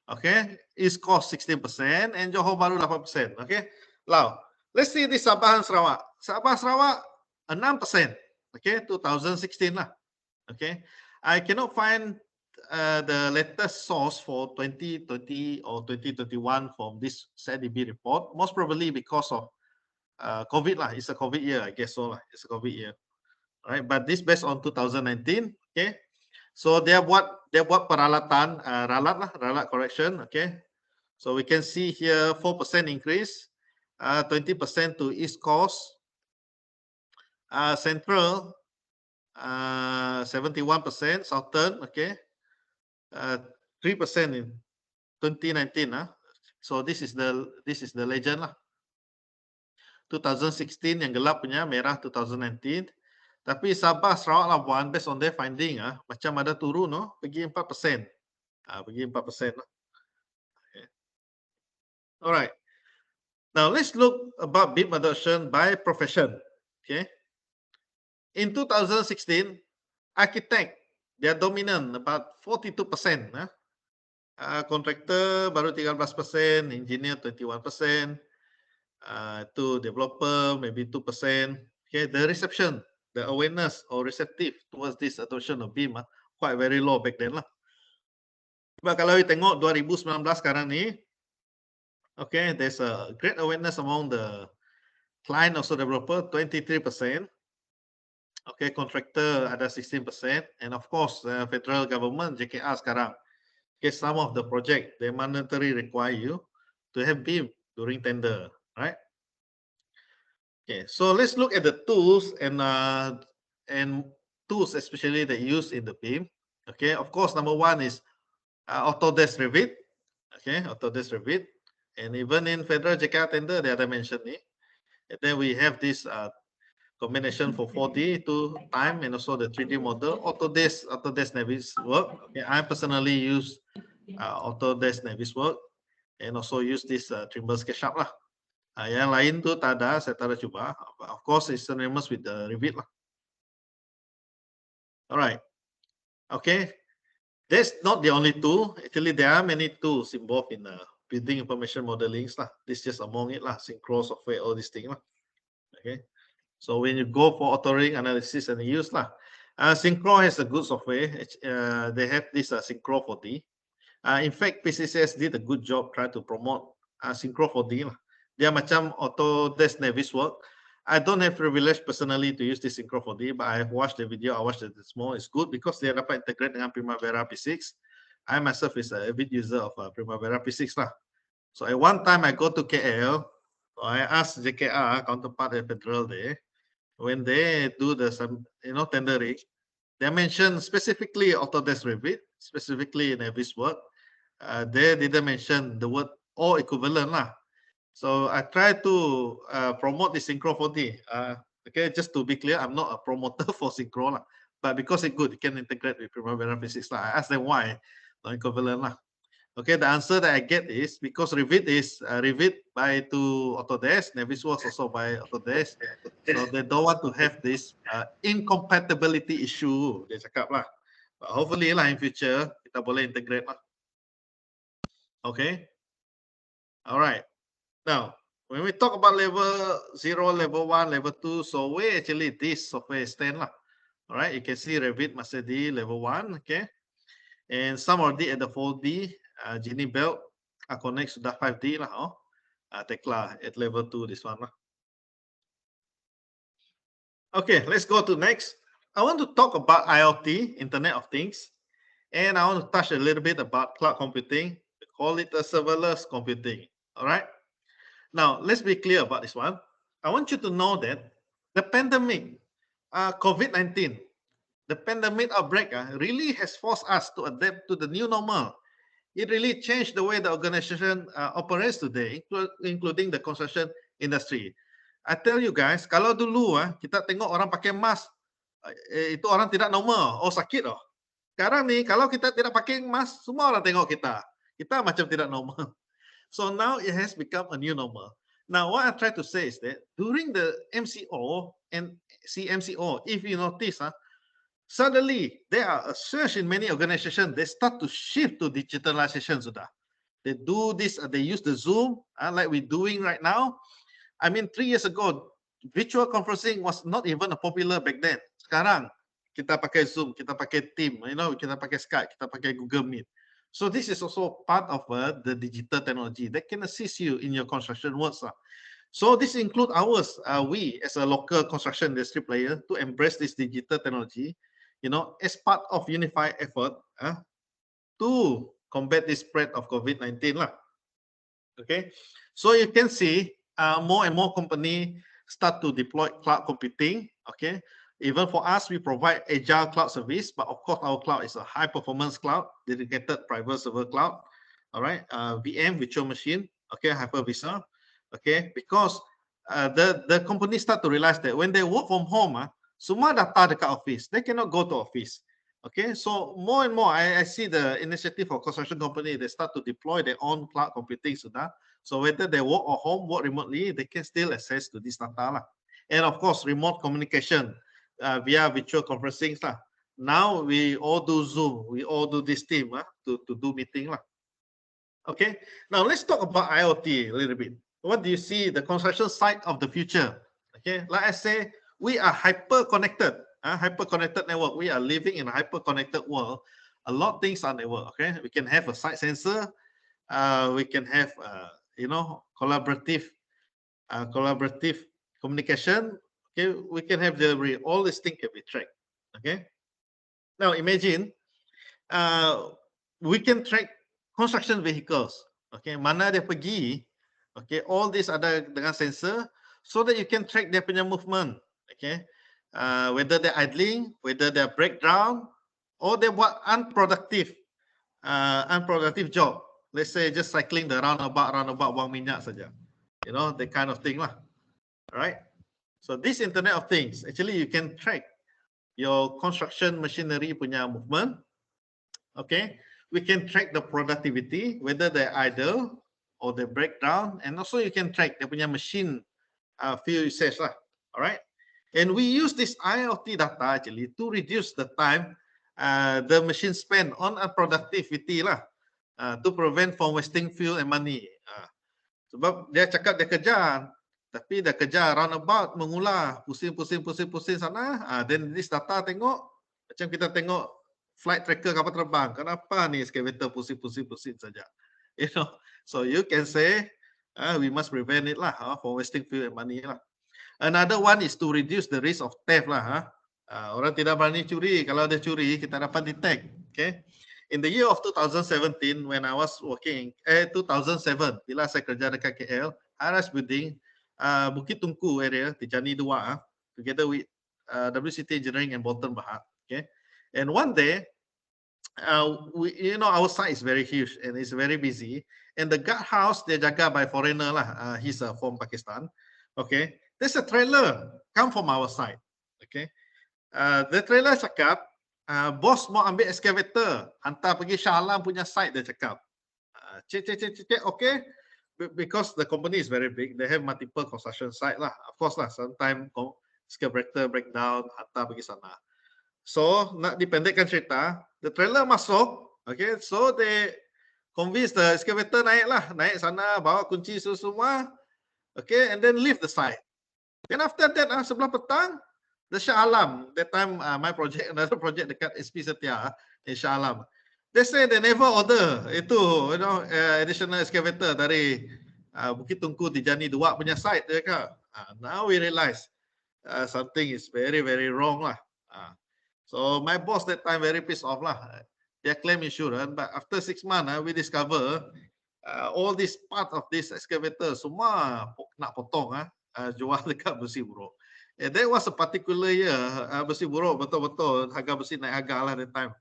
Okay, East Coast 16% and Johor Bahru 8%. Okay, now let's see this Sabah and Sarawak. Sabah Sarawak 6%. Okay, 2016 lah. Okay, I cannot find the latest source for 2020 or 2021 from this CIDB report. Most probably because of COVID lah. It's a COVID year, I guess so lah. It's a COVID year. All right, but this based on 2019. Okay. So dia buat peralatan ralat correction, okay. So we can see here 4% increase, 20% to East Coast, Central 71%, Southern, okay, 3% in 2019. So this is the legend lah. 2016 yang gelap punya merah 2019. Tapi Sabah Sarawak Labuan based on their finding macam ada turun pergi 4%. Pergi 4%. Okay. Alright. Now let's look about BIM adoption by profession. Okay. In 2016, architect they are dominant about 42%. Contractor baru 13%, engineer 21%, to developer maybe 2%. Okay, the reception, the awareness or receptive towards this adoption of BIM quite very low back then lah. But kalau you tengok 2019 sekarang ni, okay, there's a great awareness among the client also developer 23%. Okay, contractor ada 16%, and of course federal government JKR sekarang. Okay, some of the project they mandatory require you to have BIM during tender, right? Okay, so let's look at the tools and tools especially that used in the BIM. Okay, of course, number one is Autodesk Revit. Okay, Autodesk Revit, and even in federal JKR tender, they are mentioned it. And then we have this combination for 4D to time and also the 3D model. Autodesk Navisworks. Okay, I personally use Autodesk Navisworks and also use this Trimble SketchUp lah. Yang lain tu tak ada, saya tak ada cuba. Of course, it's synonymous with the Revit lah. Alright, okay. That's not the only tool. Actually, there are many tools involved in building information modeling lah. This is just among it lah. Synchro software, all these things lah. Okay. So when you go for authoring, analysis, and use lah, Synchro has a good software. They have this Synchro 4D. In fact, PCCS did a good job trying to promote Synchro 4D lah. Dia macam Autodesk Navisworks. I don't have privilege personally to use this Synchro 4D, but I have watched the video. I watched the demo. It's good because dia dapat integrate dengan Primavera P6. I myself is a avid user of Primavera P6 lah. So at one time I go to KL, so I asked JKR counterpart at Federal there, when they do the tendering, they mention specifically Autodesk Revit, specifically Navisworks. They didn't mention the word or equivalent lah. So I try to promote the Synchro 4D. Okay, just to be clear, I'm not a promoter for Synchro lah, but because it's good, it can integrate with Primavera P6 lah. I asked them why not equivalent lah. Okay, the answer that I get is because Revit is Revit by to Autodesk, Navisworks also by Autodesk, so they don't want to have this incompatibility issue. Dia cakap lah. But hopefully lah in future kita boleh integrate lah. Okay, all right. Now, when we talk about level 0, level 1, level 2, so where actually this software stand lah. All right, you can see Revit masih di level 1, okay. And some already at the 4D, Genie Belt, Connect sudah 5D lah. Tekla at level 2, this one lah. Okay, let's go to next. I want to talk about IoT, Internet of Things. And I want to touch a little bit about cloud computing. We call it a serverless computing, all right. Now, let's be clear about this one. I want you to know that the pandemic, COVID-19, the pandemic outbreak really has forced us to adapt to the new normal. It really changed the way the organization operates today, including the construction industry. I tell you guys, kalau dulu kita tengok orang pakai mask, itu orang tidak normal, sakit . Sekarang ni, kalau kita tidak pakai mask, semua orang tengok kita. Kita macam tidak normal. So now it has become a new normal. Now, what I try to say is that during the MCO and CMCO, if you notice, suddenly there are a surge in many organizations. They start to shift to digitalization. They do this, they use the Zoom like we're doing right now. I mean, 3 years ago, virtual conferencing was not even a popular back then. Sekarang, kita pakai Zoom, kita pakai Team, kita pakai Skype, kita pakai Google Meet. So this is also part of the digital technology that can assist you in your construction works. So this includes ours, we as a local construction industry player, to embrace this digital technology, as part of unified effort to combat the spread of COVID-19 lah. Okay, so you can see more and more companies start to deploy cloud computing. Okay. Even for us, we provide agile cloud service, but of course, our cloud is a high performance cloud, dedicated private server cloud. All right, VM, virtual machine, okay, hypervisor, okay, because the companies start to realize that when they work from home, semua data dekat office, they cannot go to office. Okay, so more and more, I see the initiative for construction company, they start to deploy their own cloud computing sudah. So whether they work or home, work remotely, they can still access to this data lah. And of course, remote communication. Via virtual conferencing lah. Now we all do Zoom, we all do this team to do meeting lah. Okay, now let's talk about IoT a little bit. What do you see the construction site of the future? Okay, like I say, we are hyper-connected, hyper-connected network. We are living in a hyper-connected world. A lot of things are network, okay? We can have a site sensor, we can have, collaborative communication, okay? We can have delivery, all these things can be tracked, okay? Now imagine, we can track construction vehicles, okay? Mana dia pergi, okay? All this ada dengan sensor, so that you can track their punya movement, okay? Whether they're idling, whether they're breakdown, or they buat unproductive job. Let's say just cycling the roundabout buang minyak saja, you know, that kind of thing lah. All right. So this Internet of Things, actually you can track your construction machinery punya movement. Okay, we can track the productivity, whether they're idle or they break down, and also you can track the punya machine fuel usage lah. All right, and we use this IoT data actually to reduce the time the machine spend on productivity lah, to prevent from wasting fuel and money. Sebab dia cakap dia kejar, tapi dia kejar roundabout, mengular, pusing sana. Then this data tengok, macam kita tengok flight tracker kapal terbang. Kenapa ni excavator pusing saja? You know, so you can say we must prevent it lah, for wasting fuel and money lah. Another one is to reduce the risk of theft lah. Orang tidak berani curi. Kalau dia curi, kita dapat detect. Okay. In the year of 2017, when I was working, 2007, bila saya kerja dekat KL, Aras Building, Bukit Tungku area, Tijani 2, together with WCT Engineering and Bolton Bahar. Okay, and one day, our site is very huge and it's very busy. And the guard house, dia jaga by foreigner lah. He's from Pakistan. Okay, there's a trailer come from our side. Okay, the trailer cakap, bos mau ambil excavator, hantar pergi Shah Alam punya site, dia cakap. Cek, okay. Because the company is very big, they have multiple construction site lah. Of course lah, sometimes excavator breakdown, hantar pergi sana. So, nak dipendekkan cerita, the trailer masuk, okay, so they convince the excavator naik sana, bawa kunci semua, okay, and then leave the site. Then after that, sebelah petang, the Shah Alam, that time my project, another project dekat SP Setia in Shah Alam, they say they never order itu, additional excavator dari Bukit Tungku Tijani 2 punya site. Now we realize something is very, very wrong lah. So my boss that time very pissed off lah. Dia claim insurance, but after 6 months we discover all this part of this excavator semua nak potong jual dekat besi buruk. That was a particular year, besi buruk betul-betul, harga besi naik harga lah that time.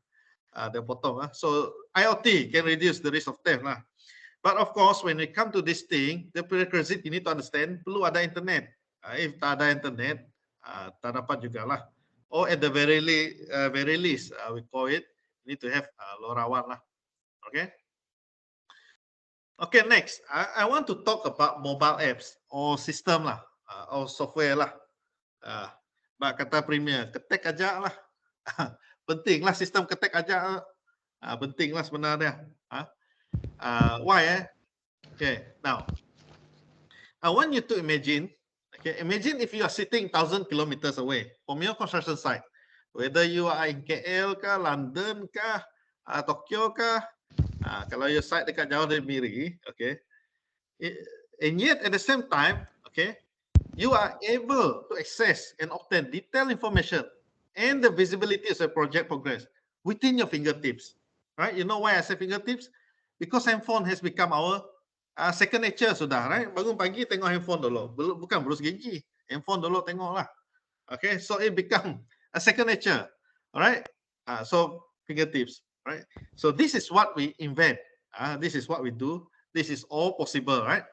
Dia potong. So IoT can reduce the risk of theft lah. But of course, when it come to this thing, the prerequisite you need to understand, perlu ada internet. If tak ada internet, tak dapat jugalah. Or at the very least, we call it, you need to have LoRaWAN lah. Okay. Okay, next, I want to talk about mobile apps or system lah, or software lah. Bak kata Premier, ketek aja lah. Penting lah sistem ketek aja. Penting lah sebenarnya. Why? Okay, now I want you to imagine. Okay, imagine if you are sitting 1,000 kilometers away from your construction site, whether you are in KL kah, London kah, Tokyo kah. Kalau your site dekat jauh dari Miri, okay, and yet at the same time, okay, you are able to access and obtain detailed information and the visibility of the project progress within your fingertips, right? You know why I say fingertips? Because handphone has become our second nature sudah, right? Bangun pagi tengok handphone dulu, bukan berus gigi, handphone dulu tengok lah. Okay, so it become a second nature, all right? So fingertips, right? So this is what we invent. This is what we do. This is all possible, right?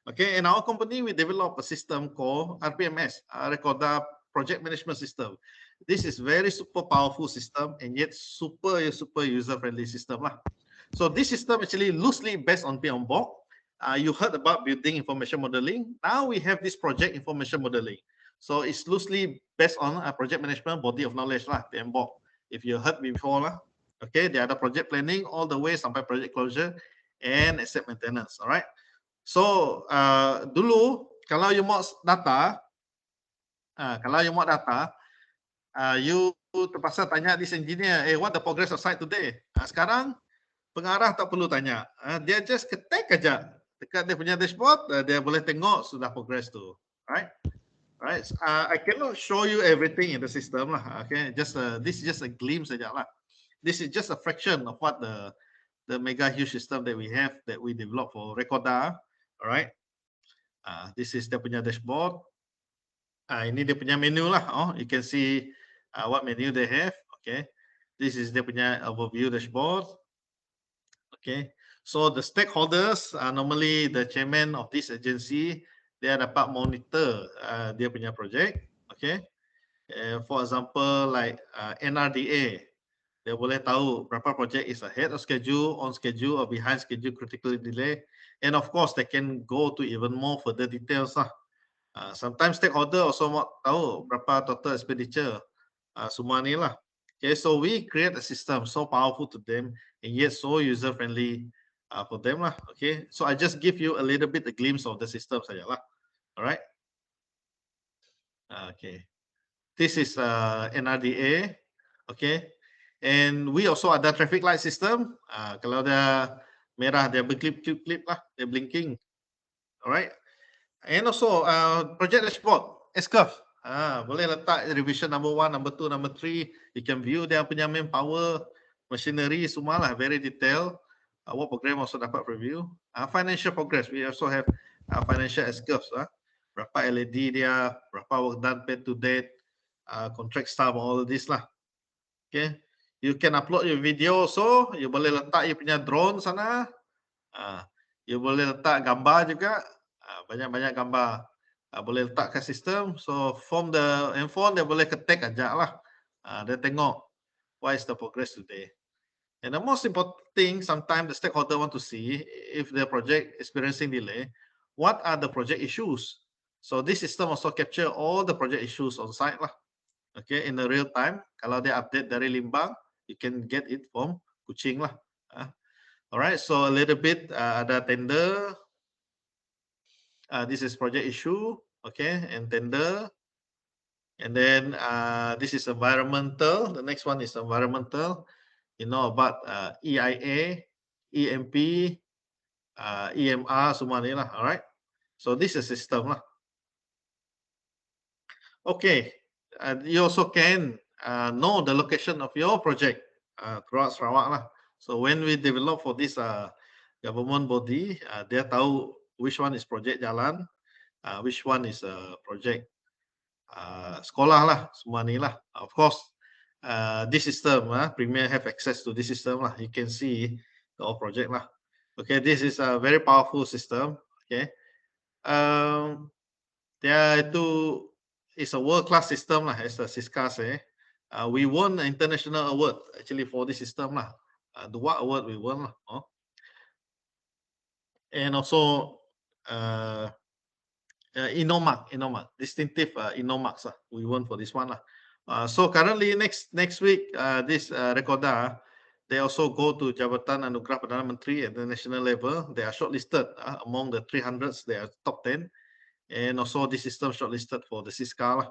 Okay, in our company, we develop a system called RPMS, Recorder Project Management System. This is very super powerful system and yet super user-friendly system lah. So this system actually loosely based on PMBOK. You heard about building information modeling. Now we have this project information modeling. So it's loosely based on a project management body of knowledge lah, PMBOK. If you heard before lah, okay, they are the project planning all the way sampai project closure. and asset maintenance. Alright. So dulu kalau you mau data, you terpaksa tanya this engineer, what the progress of site today? Sekarang pengarah tak perlu tanya, dia just ketik aja dekat dia punya dashboard, dia boleh tengok sudah progress tu, right? Right. I cannot show you everything in the system lah. Okay, just this is just a glimpse saja lah. This is just a fraction of what the mega huge system that we have that we develop for Recorda. All right. This is dia punya dashboard. Ini dia punya menu lah. Oh, you can see what menu they have. Okay. This is dia punya overview dashboard. Okay. So the stakeholders are normally the chairman of this agency. Dia dapat monitor dia punya project. Okay. For example, like NRDA, dia boleh tahu berapa project is ahead of schedule, on schedule, or behind schedule, critically delay. And of course, they can go to even more further details lah. Sometimes stakeholder also mau tahu berapa total expenditure. Semua ni lah. Okay, so we create a system so powerful to them and yet so user friendly for them lah. Okay, so I just give you a little bit a glimpse of the system saja lah. Alright. Okay. This is NRDA. Okay. And we also ada traffic light system. Kalau dia merah, dia berklip-klip lah, dia blinking. Alright. And also project dashboard, S-curve. Boleh letak revision number 1, number 2, number 3. You can view dia punya manpower, machinery semua lah, very detailed. What program also dapat review. Financial progress, we also have financial S-curves. Berapa LED dia, berapa work done paid to date, contract staff, all of this lah. Okay. You can upload your video also. You boleh letak you punya drone sana. You boleh letak gambar juga. Banyak-banyak gambar. Boleh letak ke sistem. So from the handphone, dia boleh ketik aja lah. Dia tengok what is the progress today. And the most important thing, sometimes the stakeholder want to see if the project experiencing delay, what are the project issues? So this system also capture all the project issues on site lah. Okay, in the real time. Kalau dia update dari Limbang, you can get it from Kuching lah. Alright, so a little bit ada tender. This is project issue, okay, and tender. And then this is environmental. The next one is environmental. You know about EIA, EMP, EMR, semua ni lah. Alright, so this is system lah. Okay, you also can know the location of your project throughout Sarawak lah. So when we develop for this government body, dia tahu which one is project jalan, which one is project sekolah lah, semua ni lah. Of course, this system, Premier have access to this system lah. You can see the whole project lah. Okay, this is a very powerful system. Okay, dia itu is a world-class system lah, as Siska say. We won an international award actually for this system lah. The what award we won lah. And also Inomark, distinctive Inomarks lah. We won for this one lah. So currently next week this Recorda, they also go to Jabatan Anugerah Perdana Menteri at the national level. They are shortlisted among the 300s. They are top 10. And also this system shortlisted for the Siska lah.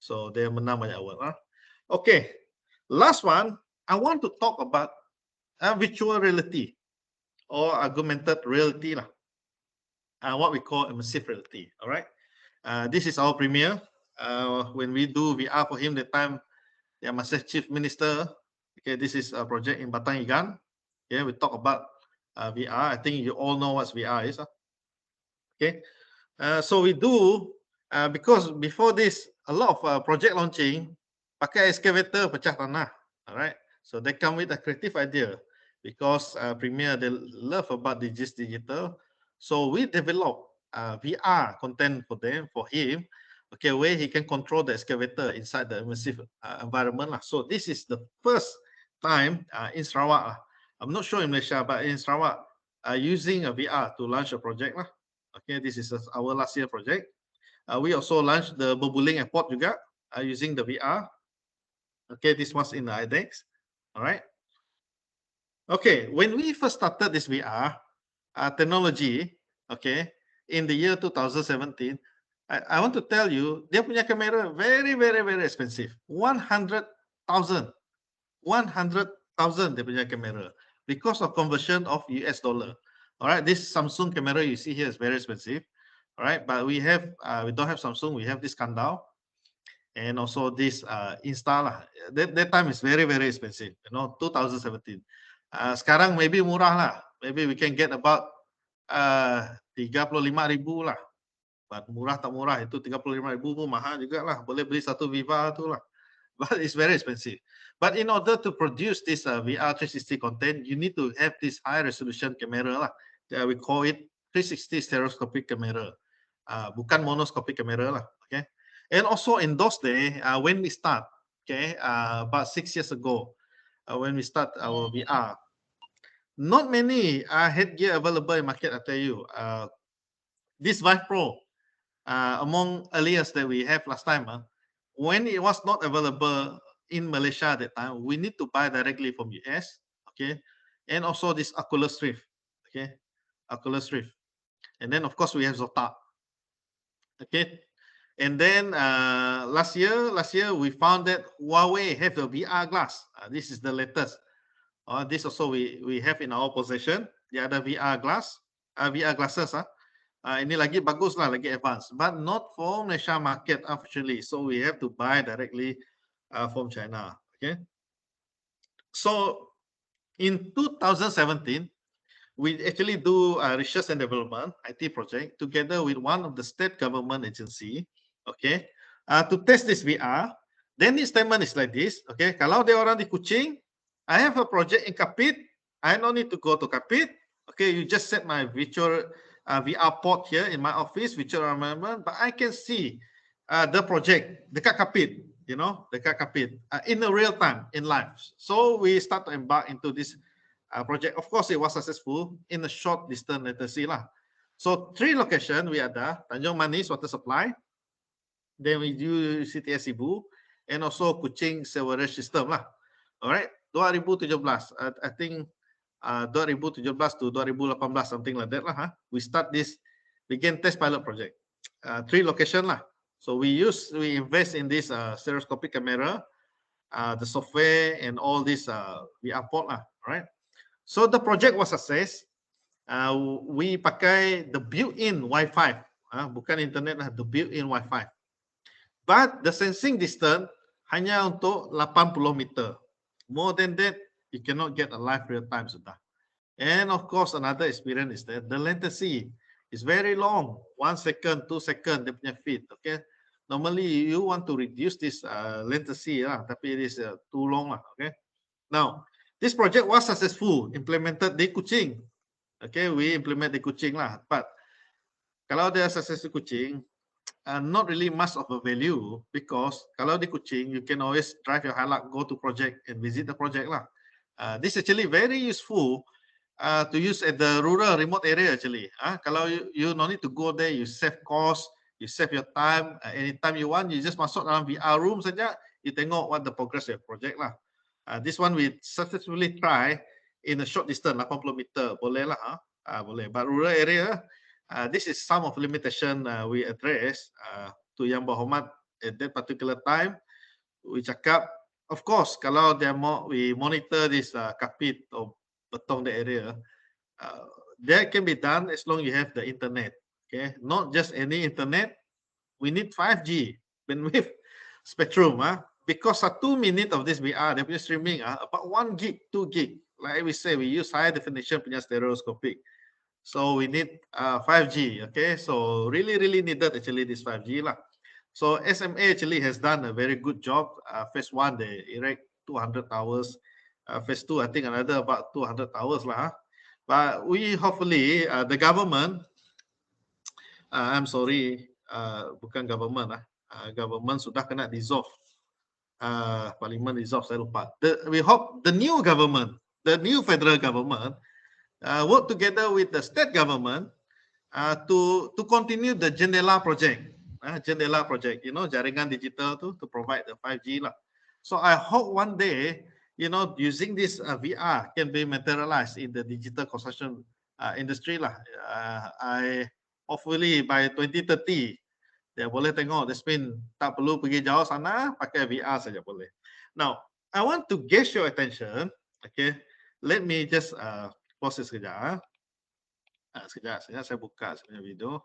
So they menang banyak award lah. Okay, last one, I want to talk about virtual reality or augmented reality lah. What we call immersive reality. All right, this is our premier. When we do VR for him, the time yang masih chief minister. Okay, this is a project in Batang Igan. Yeah, we talk about VR. I think you all know what VR is. Okay, so we do because before this, a lot of project launching pakai excavator pecah tanah. All right, so they come with a creative idea because Premier they love about digital. So we develop VR content for them, for him, okay, where he can control the excavator inside the immersive environment. So this is the first time in Sarawak. I'm not sure in Malaysia, but in Sarawak, using a VR to launch a project. Okay, this is our last year project. We also launched the Berbuling Airport juga using the VR. Okay, this was in the IDEX. All right. Okay, when we first started this VR, technology, okay, in the year 2017, I want to tell you, dia punya kamera very, very, very expensive. 100,000. 100,000 dia punya kamera because of conversion of US dollar. All right, this Samsung camera you see here is very expensive. All right, but we don't have Samsung, we have this Kandao and also this Insta lah. That time is very, very expensive, 2017. Sekarang maybe murah lah. Maybe we can get about 35,000 lah. But murah tak murah itu 35,000 pun mahal juga lah. Boleh beli satu Viva tu lah. But it's very expensive. But in order to produce this VR 360 content, you need to have this high resolution camera lah. We call it 360 stereoscopic camera. Bukan monoscopic camera lah. Okay. And also in those days, when we start, okay, about 6 years ago, when we start our VR, not many headgear available in market. I tell you, this Vive Pro, among earliest that we have last time, when it was not available in Malaysia at that time, we need to buy directly from US, okay, and also this Oculus Rift, okay, Oculus Rift, and then of course we have Zotac, okay, and then last year we found that Huawei have the VR glass. This is the latest. This also we have in our possession. The other VR glasses. Ini lagi bagus lah, lagi advanced, but not for Malaysia market unfortunately. So we have to buy directly from China. Okay. So in 2017, we actually do research and development IT project together with one of the state government agency. Okay, to test this VR. Then the statement is like this. Okay, kalau dia orang di Kuching, I have a project in Kapit. I don't need to go to Kapit. Okay, you just set my virtual VR port here in my office, virtual environment, but I can see the project dekat Kapit, dekat Kapit in the real time, in live. So we start to embark into this project. Of course, it was successful in a short distance latency lah. So 3 locations we ada, Tanjung Manis water supply, then we do CTS Ibu, and also Kuching sewerage system lah. Alright, 2017, I think 2017 to 2018, something like that lah. We start this, begin test pilot project. 3 location lah. So we invest in this stereoscopic camera, the software and all this VR port lah. Right. So the project was success. We pakai the built-in Wi-Fi, bukan internet lah, the built-in Wi-Fi. But the sensing distance hanya untuk 80 meter. More than that, you cannot get a live real time sudah. And of course, another experience is that the latency is very long. 1 second, 2 second, dia punya feed. Okay. Normally, you want to reduce this latency lah, tapi it is too long lah. Okay. Now, this project was successful, implemented di Kuching. Okay, we implement di Kuching lah. But kalau dia sukses di Kuching, not really much of a value because kalau di Kuching, you can always drive your Hilux, go to project and visit the project lah. This is actually very useful to use at the rural remote area actually. Kalau you no need to go there, you save cost, you save your time. Anytime you want, you just masuk dalam VR room saja, you tengok what the progress of your project lah. This one we successfully try in a short distance, 80 meter, boleh lah, boleh. But rural area, this is some of limitation we address to Yang Berhormat at that particular time. We cakap, of course, kalau we monitor this Kapit or Betong the area, that can be done as long as you have the internet. Okay, not just any internet. We need 5G bandwidth spectrum, because 1 minute of this VR, they punya streaming, about 1 gig, 2 gig. Like we say, we use high definition punya stereoscopic. So we need 5G. Okay, so really needed actually this 5G lah. So SMA actually has done a very good job. Phase 1, they erect 200 towers. Phase 2, I think another about 200 towers lah. But we hopefully, the government, I'm sorry, bukan government government sudah kena dissolve. Parliament dissolve, saya lupa. We hope the new government, the new federal government, work together with the state government to continue the Jendela project. Jendela project, jaringan digital to provide the 5G lah. So I hope one day, using this VR can be materialized in the digital construction industry lah. I hopefully by 2030 dia boleh tengok, that's mean tak perlu pergi jauh sana, pakai VR saja boleh. Now, I want to get your attention, okay? Let me just pause sekejap. Sekejap, saya buka sebenarnya video,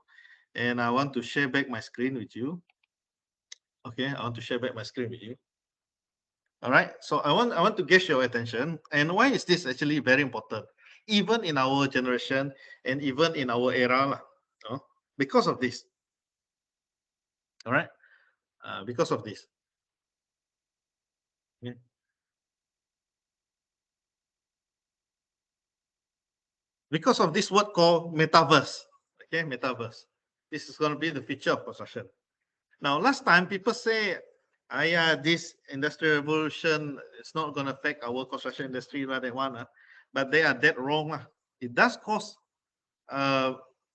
and I want to share back my screen with you. Okay, I want to share back my screen with you. All right, so I want to get your attention, and why is this actually very important, even in our generation and even in our era, because of this. All right, because of this. Okay. Because of this word called metaverse. Okay, metaverse. This is going to be the future of construction. Now, last time people say, yeah, this industrial revolution is not going to affect our construction industry, but they are dead wrong. It does cause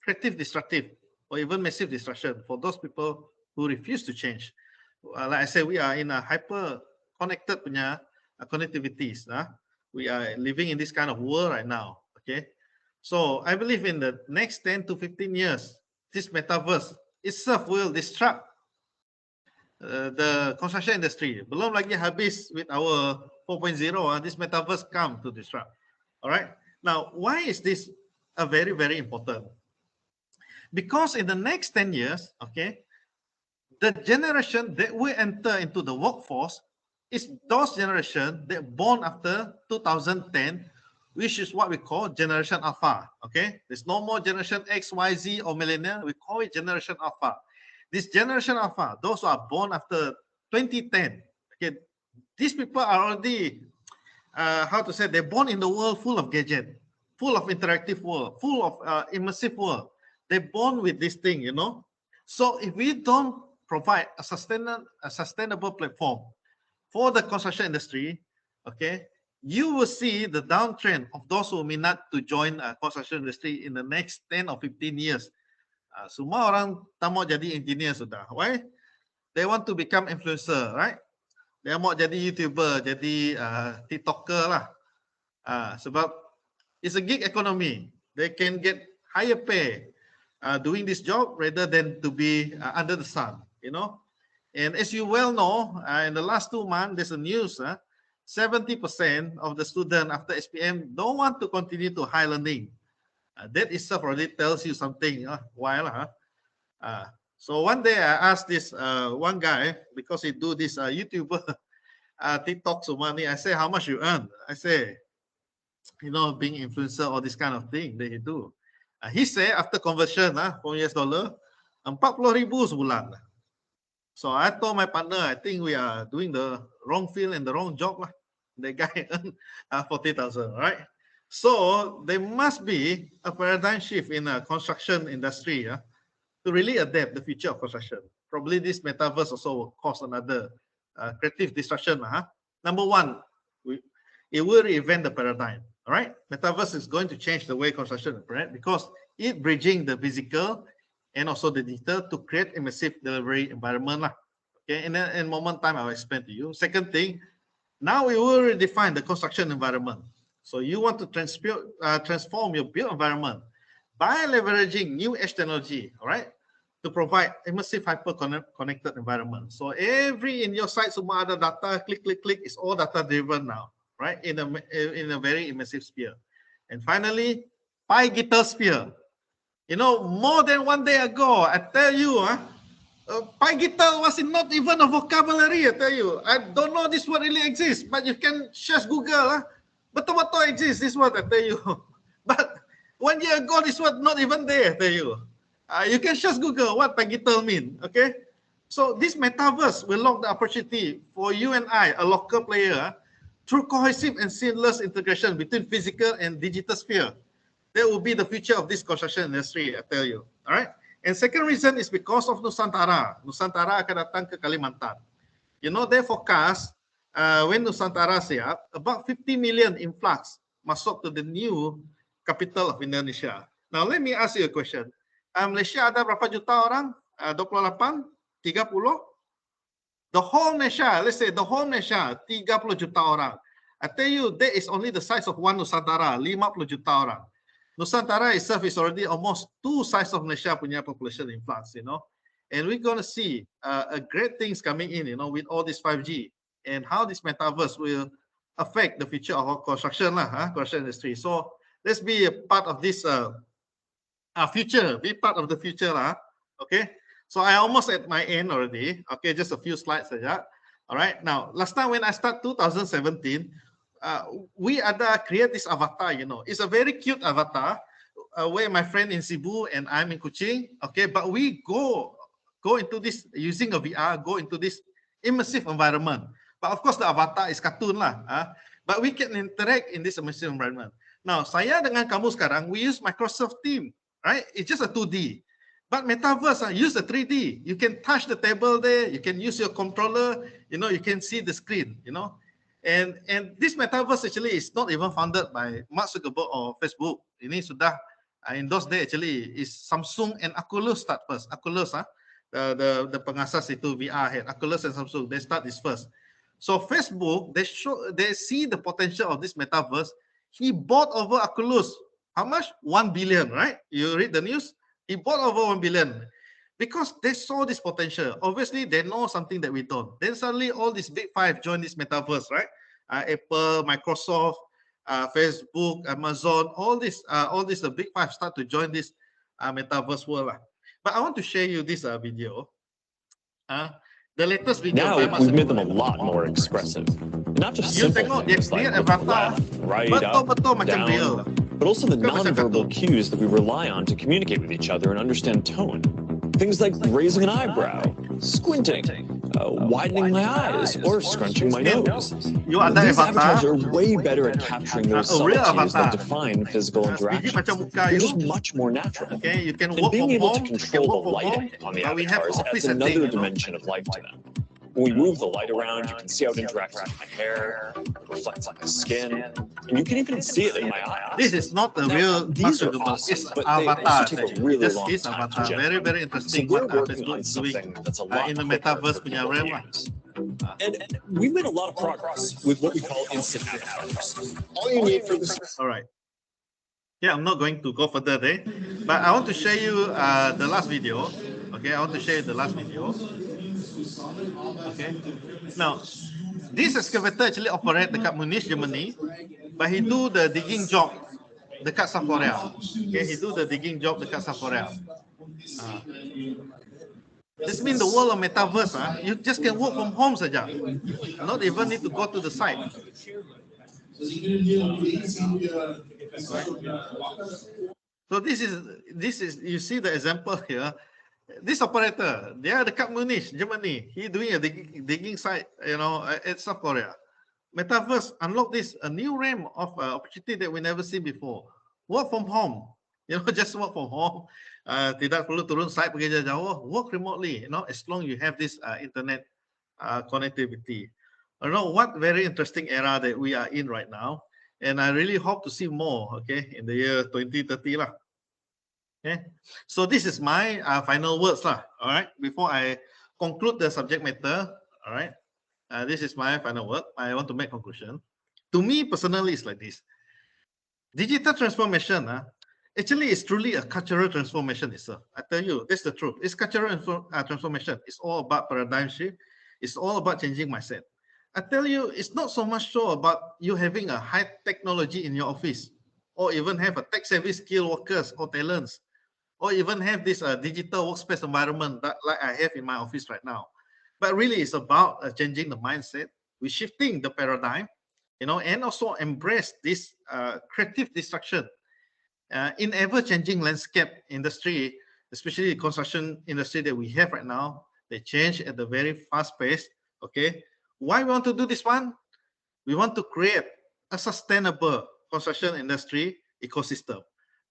creative destructive or even massive destruction for those people who refuse to change. Like I said, we are in a hyper connected connectivities. We are living in this kind of world right now. Okay, so I believe in the next 10 to 15 years, this metaverse itself will disrupt the construction industry. Belum lagi habis with our 4.0, this metaverse come to disrupt. All right. Now, why is this very, very important? Because in the next 10 years, okay, the generation that will enter into the workforce is those generation that born after 2010, which is what we call generation alpha. Okay, there's no more generation X, Y, Z or millennial. We call it generation alpha. This generation alpha, those who are born after 2010, okay, these people are already, how to say, they're born in the world full of gadget, full of interactive world, full of immersive world. They're born with this thing, you know. So if we don't provide a sustainable platform for the construction industry, okay, you will see the downtrend of those who may not to join construction industry in the next 10 or 15 years. Semua orang tak mau jadi engineer sudah. Why? They want to become influencer, right? Dia mau jadi YouTuber, jadi TikToker lah. Sebab it's a gig economy. They can get higher pay doing this job rather than to be under the sun, you know. And as you well know, in the last 2 months, there's a news, 70% of the students after SPM don't want to continue to higher learning. That itself already tells you something. Why? So one day I asked this one guy, because he do this YouTuber TikTok so money. I say, how much you earn? I say, you know, being influencer, all this kind of thing that he do. He say after conversion from US dollar, 40,000 sebulan. So I told my partner, I think we are doing the wrong field and the wrong job. The guy earned 40,000, right? So there must be a paradigm shift in the construction industry to really adapt the future of construction. Probably this metaverse also will cause another creative disruption. Number one, it will reinvent the paradigm. All right, metaverse is going to change the way construction, right? Because it bridging the physical and also the digital to create immersive delivery environment. Okay, and then in a moment time I'll explain to you. Second thing, now we will redefine the construction environment. So you want to transform your built environment by leveraging new edge technology, all right, to provide immersive hyper-connected environment. So every in your site, semua ada data, click, it's all data-driven now, right, in a very immersive sphere. And finally, digital sphere. You know, more than 1 day ago, I tell you, digital was not even a vocabulary, I tell you. I don't know this word really exists, but you can just Google. Betul-betul exists, this word, I tell you. But 1 year ago, this word not even there, I tell you. You can just Google what digital mean, okay? So this metaverse will lock the opportunity for you and I, a local player, through cohesive and seamless integration between physical and digital sphere. That will be the future of this construction industry, I tell you. All right. And second reason is because of Nusantara. Nusantara akan datang ke Kalimantan. You know, they forecast when Nusantara siap, about 50 million influx masuk to the new capital of Indonesia. Now, let me ask you a question. Malaysia ada berapa juta orang? 28? 30? The whole Malaysia, let's say the whole Malaysia, 30 juta orang. I tell you, that is only the size of one Nusantara, 50 juta orang. Nusantara itself is already almost 2 size of Malaysia punya population influx, you know, and we're going to see a great things coming in, you know, with all this 5G and how this metaverse will affect the future of our construction construction industry. So let's be a part of this future, be part of the future okay. So I almost at my end already. Okay, just a few slides saja. All right. Now, last time when I start 2017, we ada create this avatar. You know, it's a very cute avatar where my friend in Cebu and I'm in Kuching. Okay, but we go into this using a VR, go into this immersive environment. But of course, the avatar is cartoon lah. But we can interact in this immersive environment. Now, saya dengan kamu sekarang, we use Microsoft Teams, right? It's just a 2D. But metaverse, use a 3D. You can touch the table there. You can use your controller. You know, you can see the screen. You know, and this metaverse actually is not even founded by Mark Zuckerberg or Facebook. Ini sudah in those days actually is Samsung and Oculus start first. Oculus, the pengasas itu VR head. Oculus and Samsung, they start this first. So Facebook, they see the potential of this metaverse. He bought over Oculus. How much? 1 billion, right? You read the news. He bought over 1 billion because they saw this potential. Obviously, they know something that we don't. Then suddenly, all these big five join this metaverse, right? Apple, Microsoft, Facebook, Amazon, all these the big five start to join this metaverse world. But I want to share you this video. The latest video. Now we've made them a lot more expressive. Not just simple things like left, right, up, down, but also the nonverbal cues that we rely on to communicate with each other and understand tone. Things like raising an eyebrow, squinting, widening my eyes, or scrunching my nose. These avatars are way better at capturing those subtleties that define physical interactions. They're just much more natural. Okay, you can and being able to control the lighting on the avatars adds another dimension of life to them. When we move the light around, you can see how it interacts with my hair, reflects on my skin, and you can even see it in my eyes. This is not the real. These are awesome, it's but avatar. they take a really long time to generate. Very, very interesting. So we're working on something that's a lot in the metaverse punya realm. And we've made a lot of progress with what we call instant avatars. All you need for this. All right. Yeah, I'm not going to go further there, but I want to show you the last video. Okay, I want to show you the last video. Okay. Now, this excavator actually operate dekat Munich, Germany, but he do the digging job dekat South Korea. Okay, he do the digging job dekat South Korea. This means the world of metaverse, you just can work from home saja. Not even need to go to the site. So this is you see the example here. This operator, they are dekat Munich, Germany. He doing a digging site, you know, at South Korea. Metaverse unlock this a new realm of opportunity that we never seen before. Work from home, you know, just work from home. Tidak perlu turun site pergi jauh. Work remotely, you know, as long you have this internet connectivity. I know what very interesting era that we are in right now, and I really hope to see more. Okay, in the year 2030 lah. Okay, so this is my final words lah. All right, before I conclude the subject matter. All right, this is my final word. I want to make conclusion. To me personally, it's like this. Digital transformation actually is truly a cultural transformation itself. I tell you, that's the truth. It's cultural transformation. It's all about paradigm shift. It's all about changing mindset. I tell you, it's not so much so about you having a high technology in your office, or even have a tech-savvy skilled workers or talents, or even have this digital workspace environment that like I have in my office right now. But really, it's about changing the mindset. We're shifting the paradigm, you know, and also embrace this creative destruction in ever-changing landscape industry, especially the construction industry that we have right now. They change at a very fast pace. Okay, why we want to do this one? We want to create a sustainable construction industry ecosystem,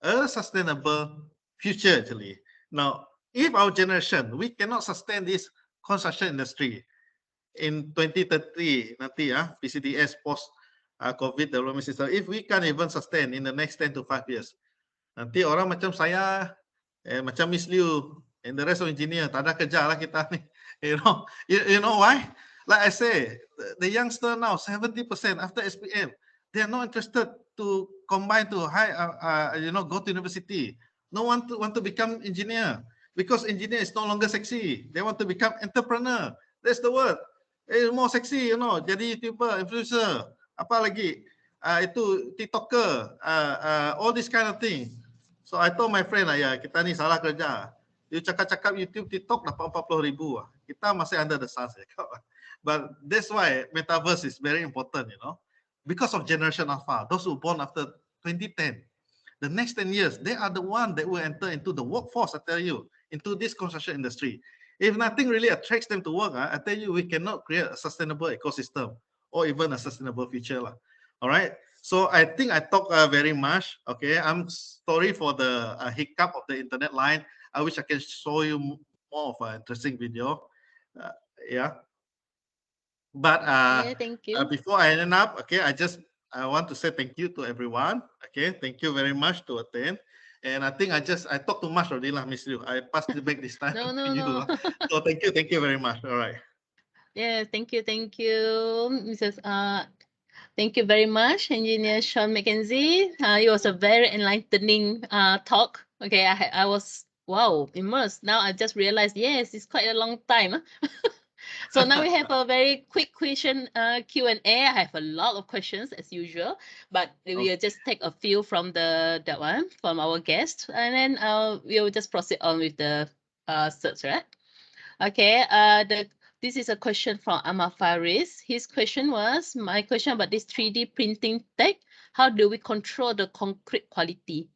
a sustainable future actually. Now, if our generation, we cannot sustain this construction industry in 2030, nanti PCDS post COVID development system, if we can't even sustain in the next 10 to 5 years, nanti orang macam saya, macam Miss Liew, and the rest of engineer, tak ada kerja lah kita ni. You know why? Like I say, the youngster now, 70% after SPM, they are not interested to combine to go to university. No one want to become engineer because engineer is no longer sexy. They want to become entrepreneur. That's the word. It's more sexy, Jadi YouTuber, influencer, apa lagi? Itu TikToker, all this kind of thing. So I told my friend, ya kita ni salah kerja. You cakap-cakap YouTube, TikTok dapat 40,000. Kita masih under the sun. But that's why metaverse is very important, because of generation alpha, those who born after 2010. The next 10 years, they are the one that will enter into the workforce, I tell you, into this construction industry. If nothing really attracts them to work, I tell you, we cannot create a sustainable ecosystem or even a sustainable future. All right. So I think I talk very much. Okay. I'm sorry for the hiccup of the internet line. I wish I can show you more of an interesting video. Yeah. But thank you. Before I end up, okay, I want to say thank you to everyone. Okay, thank you very much to attend. And I think I talked too much already, Miss Liew. I passed it back this time No, to you. no. So thank you very much. All right. Yeah, thank you, Mrs. Thank you very much, Engineer Shawn Mckenzie. It was a very enlightening talk. Okay, I was immersed. Now I just realized, yes, it's quite a long time. So now we have a very quick question Q&A. I have a lot of questions as usual, but we'll just take a few from from our guest, and then we'll just proceed on with the search, right? Okay. This is a question from Amar Faris. His question was, my question about this 3D printing tech, how do we control the concrete quality?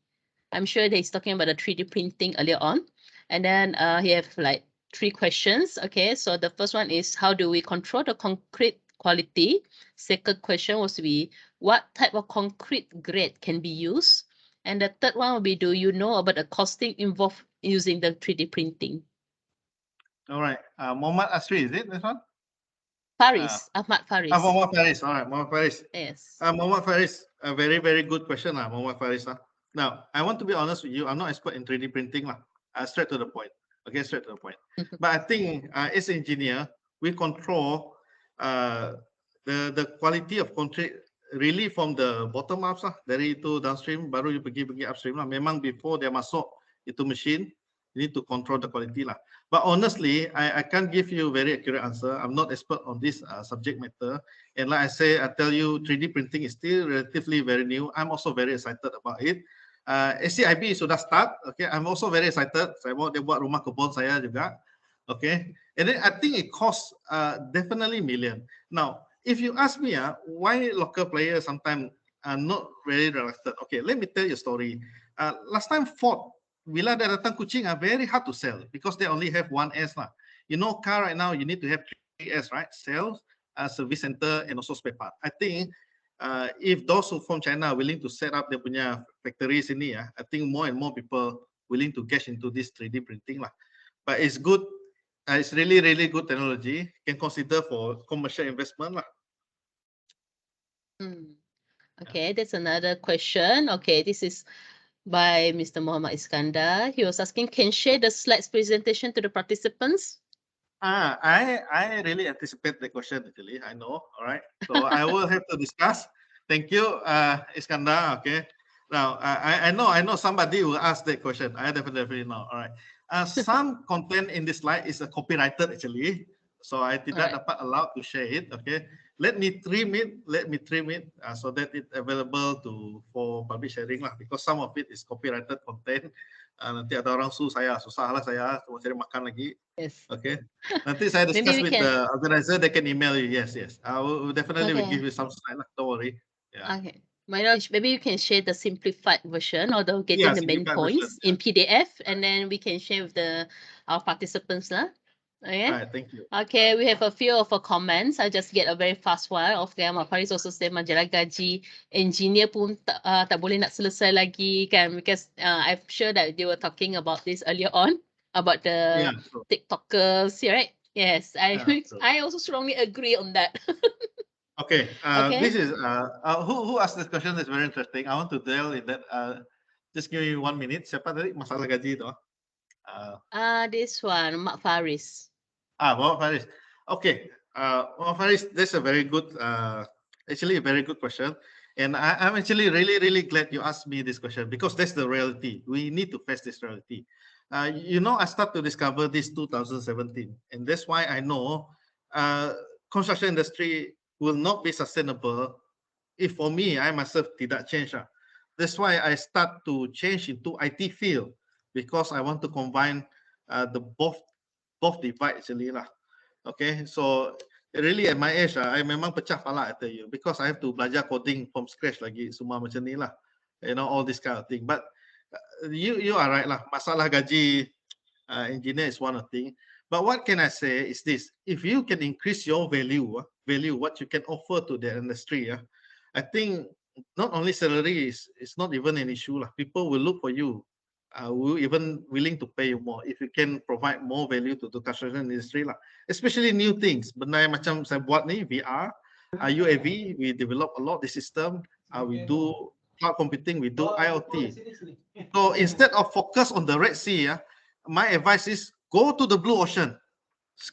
I'm sure that he's talking about the 3D printing earlier on. And then he have like 3 questions. Okay, so the first one is, how do we control the concrete quality? Second question was to be, what type of concrete grade can be used? And the third one will be, do you know about the costing involved using the 3D printing? All right. Muhammad Asri, is it this one? Faris, Ahmad Faris. Muhammad Faris. All right, Muhammad Faris. Yes. Muhammad Faris, a very, very good question, Muhammad Faris. Now, I want to be honest with you. I'm not expert in 3D printing. Straight to the point. Okay, straight to the point. But I think as an engineer, we control the quality of concrete really from the bottom up. Dari itu downstream, baru you pergi upstream. Memang before dia masuk itu machine, you need to control the quality. But honestly, I can't give you a very accurate answer. I'm not expert on this subject matter. And like I say, I tell you, 3D printing is still relatively very new. I'm also very excited about it. SCIB sudah start. Okay, I'm also very excited. Saya mau dia buat rumah kebun saya juga. Okay, and then I think it costs definitely million. Now, if you ask me, why local players sometimes are not very reluctant? Okay, let me tell you a story. Last time Ford, bila dia datang Kuching, are very hard to sell because they only have 1S lah. You know, car right now you need to have 3S, right? Sales, service center, and also spare part. I think if those who from China are willing to set up their punya factories ini, I think more and more people willing to get into this 3D printing lah. But it's good. It's really, really good technology. Can consider for commercial investment lah. Okay, that's another question. Okay, this is by Mr. Muhammad Iskandar. He was asking, can share the slides presentation to the participants? I really anticipate the question actually. I know. All right. So I will have to discuss. Thank you, Iskandar. Okay. Now I know somebody will ask that question. I definitely know. All right. Some content in this slide is copyrighted actually. So I did not allowed to share it. Okay. Let me trim it. So that it's available for public sharing lah. Because some of it is copyrighted content. Nanti ada orang susah lah saya mau cari makan lagi. Yes. Okay. Nanti saya discuss with the organizer. They can email you. Yes. I will definitely will give you some slide. Don't worry. Yeah. Okay. Maybe you can share the simplified version or getting the main points in PDF, and then we can share with our participants lah. Okay. All right, thank you. Okay, we have a few of our comments. I just get a very fast one. Of Ahmad Faris also say majalah gaji engineer pun tak boleh nak selesai lagi kan, because I'm sure that they were talking about this earlier on about the TikTokers, right? Yes, I also strongly agree on that. Okay, this is who asked this question is very interesting. I want to delve in that. Just give me 1 minute. Siapa tadi masalah gaji itu? This one, Mak Faris. Muhammad Faris. Okay, Muhammad Faris, that's a very good, actually a very good question. And I'm actually really glad you asked me this question, because that's the reality. We need to face this reality. You know, I start to discover this 2017, and that's why I know construction industry will not be sustainable if for me, I myself tidak change. That's why I start to change into IT field, because I want to combine the both divide actually lah. Okay, so really at my age, I memang pecah pala, I tell you, because I have to belajar coding from scratch lagi, semua macam ni lah. You know, all this kind of thing. But you are right lah. Masalah gaji engineer is one of thing. But what can I say is this: if you can increase your value, what you can offer to the industry, I think not only salary is not even an issue lah. People will look for you. Will even willing to pay you more if you can provide more value to the construction industry lah. Especially new things. Benda yang macam saya buat ni, VR, UAV, we develop a lot of the system. We do cloud computing, we do IoT. So instead of focus on the Red Sea, my advice is go to the blue ocean.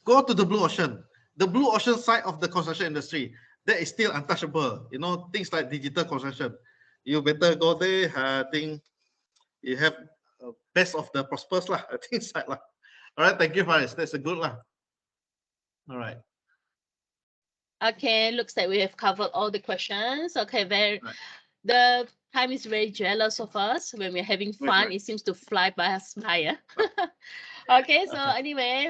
Go to the blue ocean. The blue ocean side of the construction industry, that is still untouchable. You know, things like digital construction. You better go there. I think you have best of the prospers lah. I think it's like lah. All right, thank you, Faris. That's a good lah. All right. Okay, looks like we have covered all the questions. Okay, Right. The time is very jealous of us when we're having fun. Right. It seems to fly by us by. Okay, so Okay. anyway,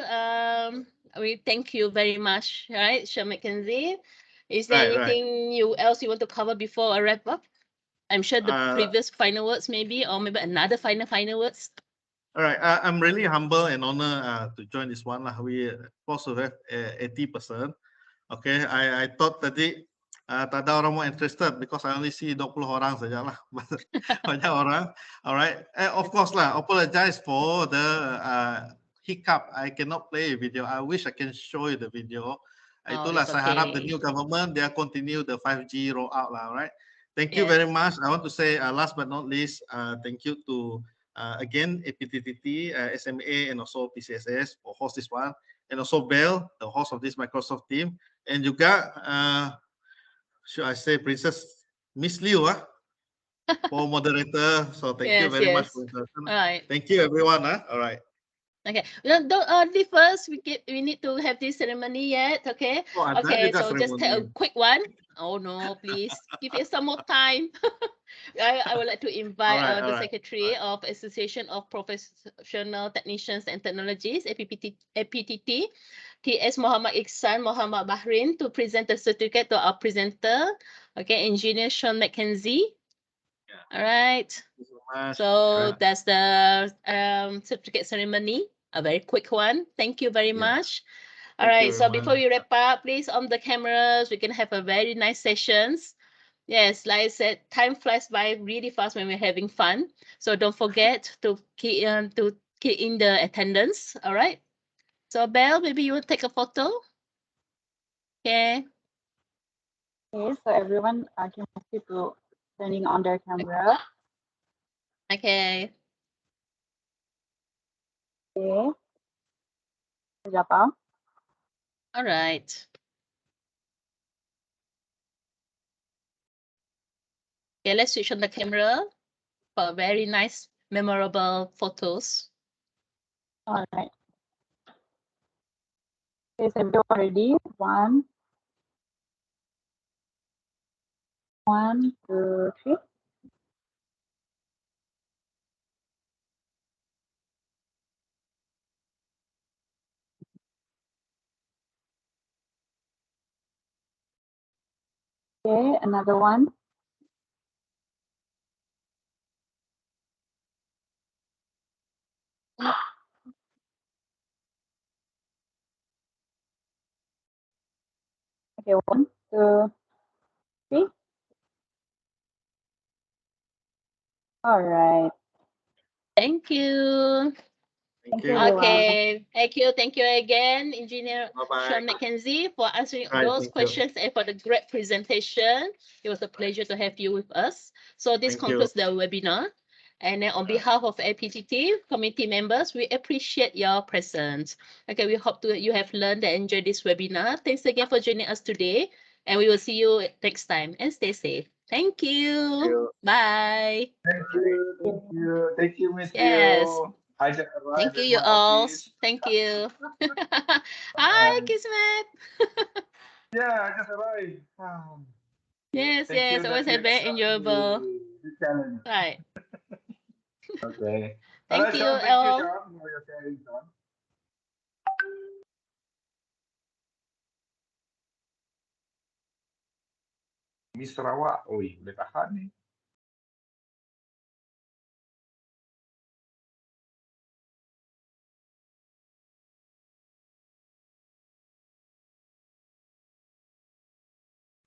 we thank you very much, right, Shawn Mckenzie. Is there anything else you want to cover before I wrap up? I'm sure the previous final words maybe, or maybe another final words. All right, I'm really humble and honored to join this one lah. We also have 80%. Okay, I thought tadi tak ada orang mau interested because I only see 20 orang saja lah. Banyak orang. All right, of course lah. Apologize for the hiccup. I cannot play video. I wish I can show you the video. Itulah saya harap the new government dia continue the 5G rollout lah. Right. Thank you very much. I want to say last but not least, thank you to again APTT, SMA, and also PCSS for host this one, and also Bell, the host of this Microsoft team, and juga should I say Princess Miss Liew for moderator. So thank you very much for introduction. All right. Thank you everyone. All right. Okay, don't leave first. We need to have this ceremony yet. Okay. Okay, so just take a quick one. Oh no, please give us some more time. I would like to invite the Secretary of Association of Professional Technicians and Technologies, APTT, TS Muhammad Iksan Muhammad Bahrain, to present the certificate to our presenter. Okay, Engineer Shawn Mckenzie. All right. So that's the certificate ceremony, a very quick one. Thank you very much. All right, so before we wrap up, please on the cameras, we can have a very nice sessions. Yes, like I said, time flies by really fast when we're having fun. So don't forget to key in the attendance. All right. So Belle, maybe you will take a photo. Okay. Okay, so everyone can proceed to turning on their camera. Okay. Okay. Siapa? All right. Okay, let's switch on the camera for very nice, memorable photos. All right. Okay, so everyone ready? 1, 2, 3. Okay, another one. Okay, 1, 2, 3. All right. Thank you. Thank you. Okay, thank you again, Engineer Shawn Mckenzie, for answering those questions and for the great presentation. It was a pleasure to have you with us. So this concludes the webinar. And then on behalf of APTT committee members, we appreciate your presence. Okay, we hope you have learned and enjoyed this webinar. Thanks again for joining us today, and we will see you next time, and stay safe. Thank you. Bye. Thank you. Thank you, Miss Yes. Liew. I just arrived Thank you, at you my all. office. Thank you. Hi, Bye. Kismet. Yeah, I just arrived. Yes, Thank yes. you Always that you a very accept enjoyable. the challenge. Right. Okay. All Thank right, you Shawn. Thank you, all. Shawn, for your sharing, Shawn. Miss Sarawak. Oi, boleh tahan ni.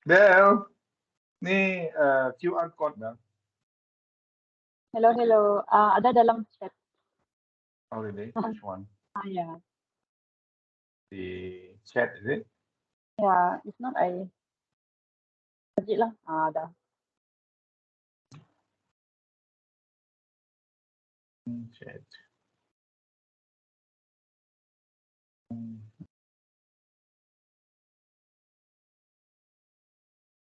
Bel, ni QR code dah. Hello, hello. Ada dalam chat. Oh, really? Which one? Yeah. The chat, is it? Yeah, if not, I kerja lah. Ada. Chat.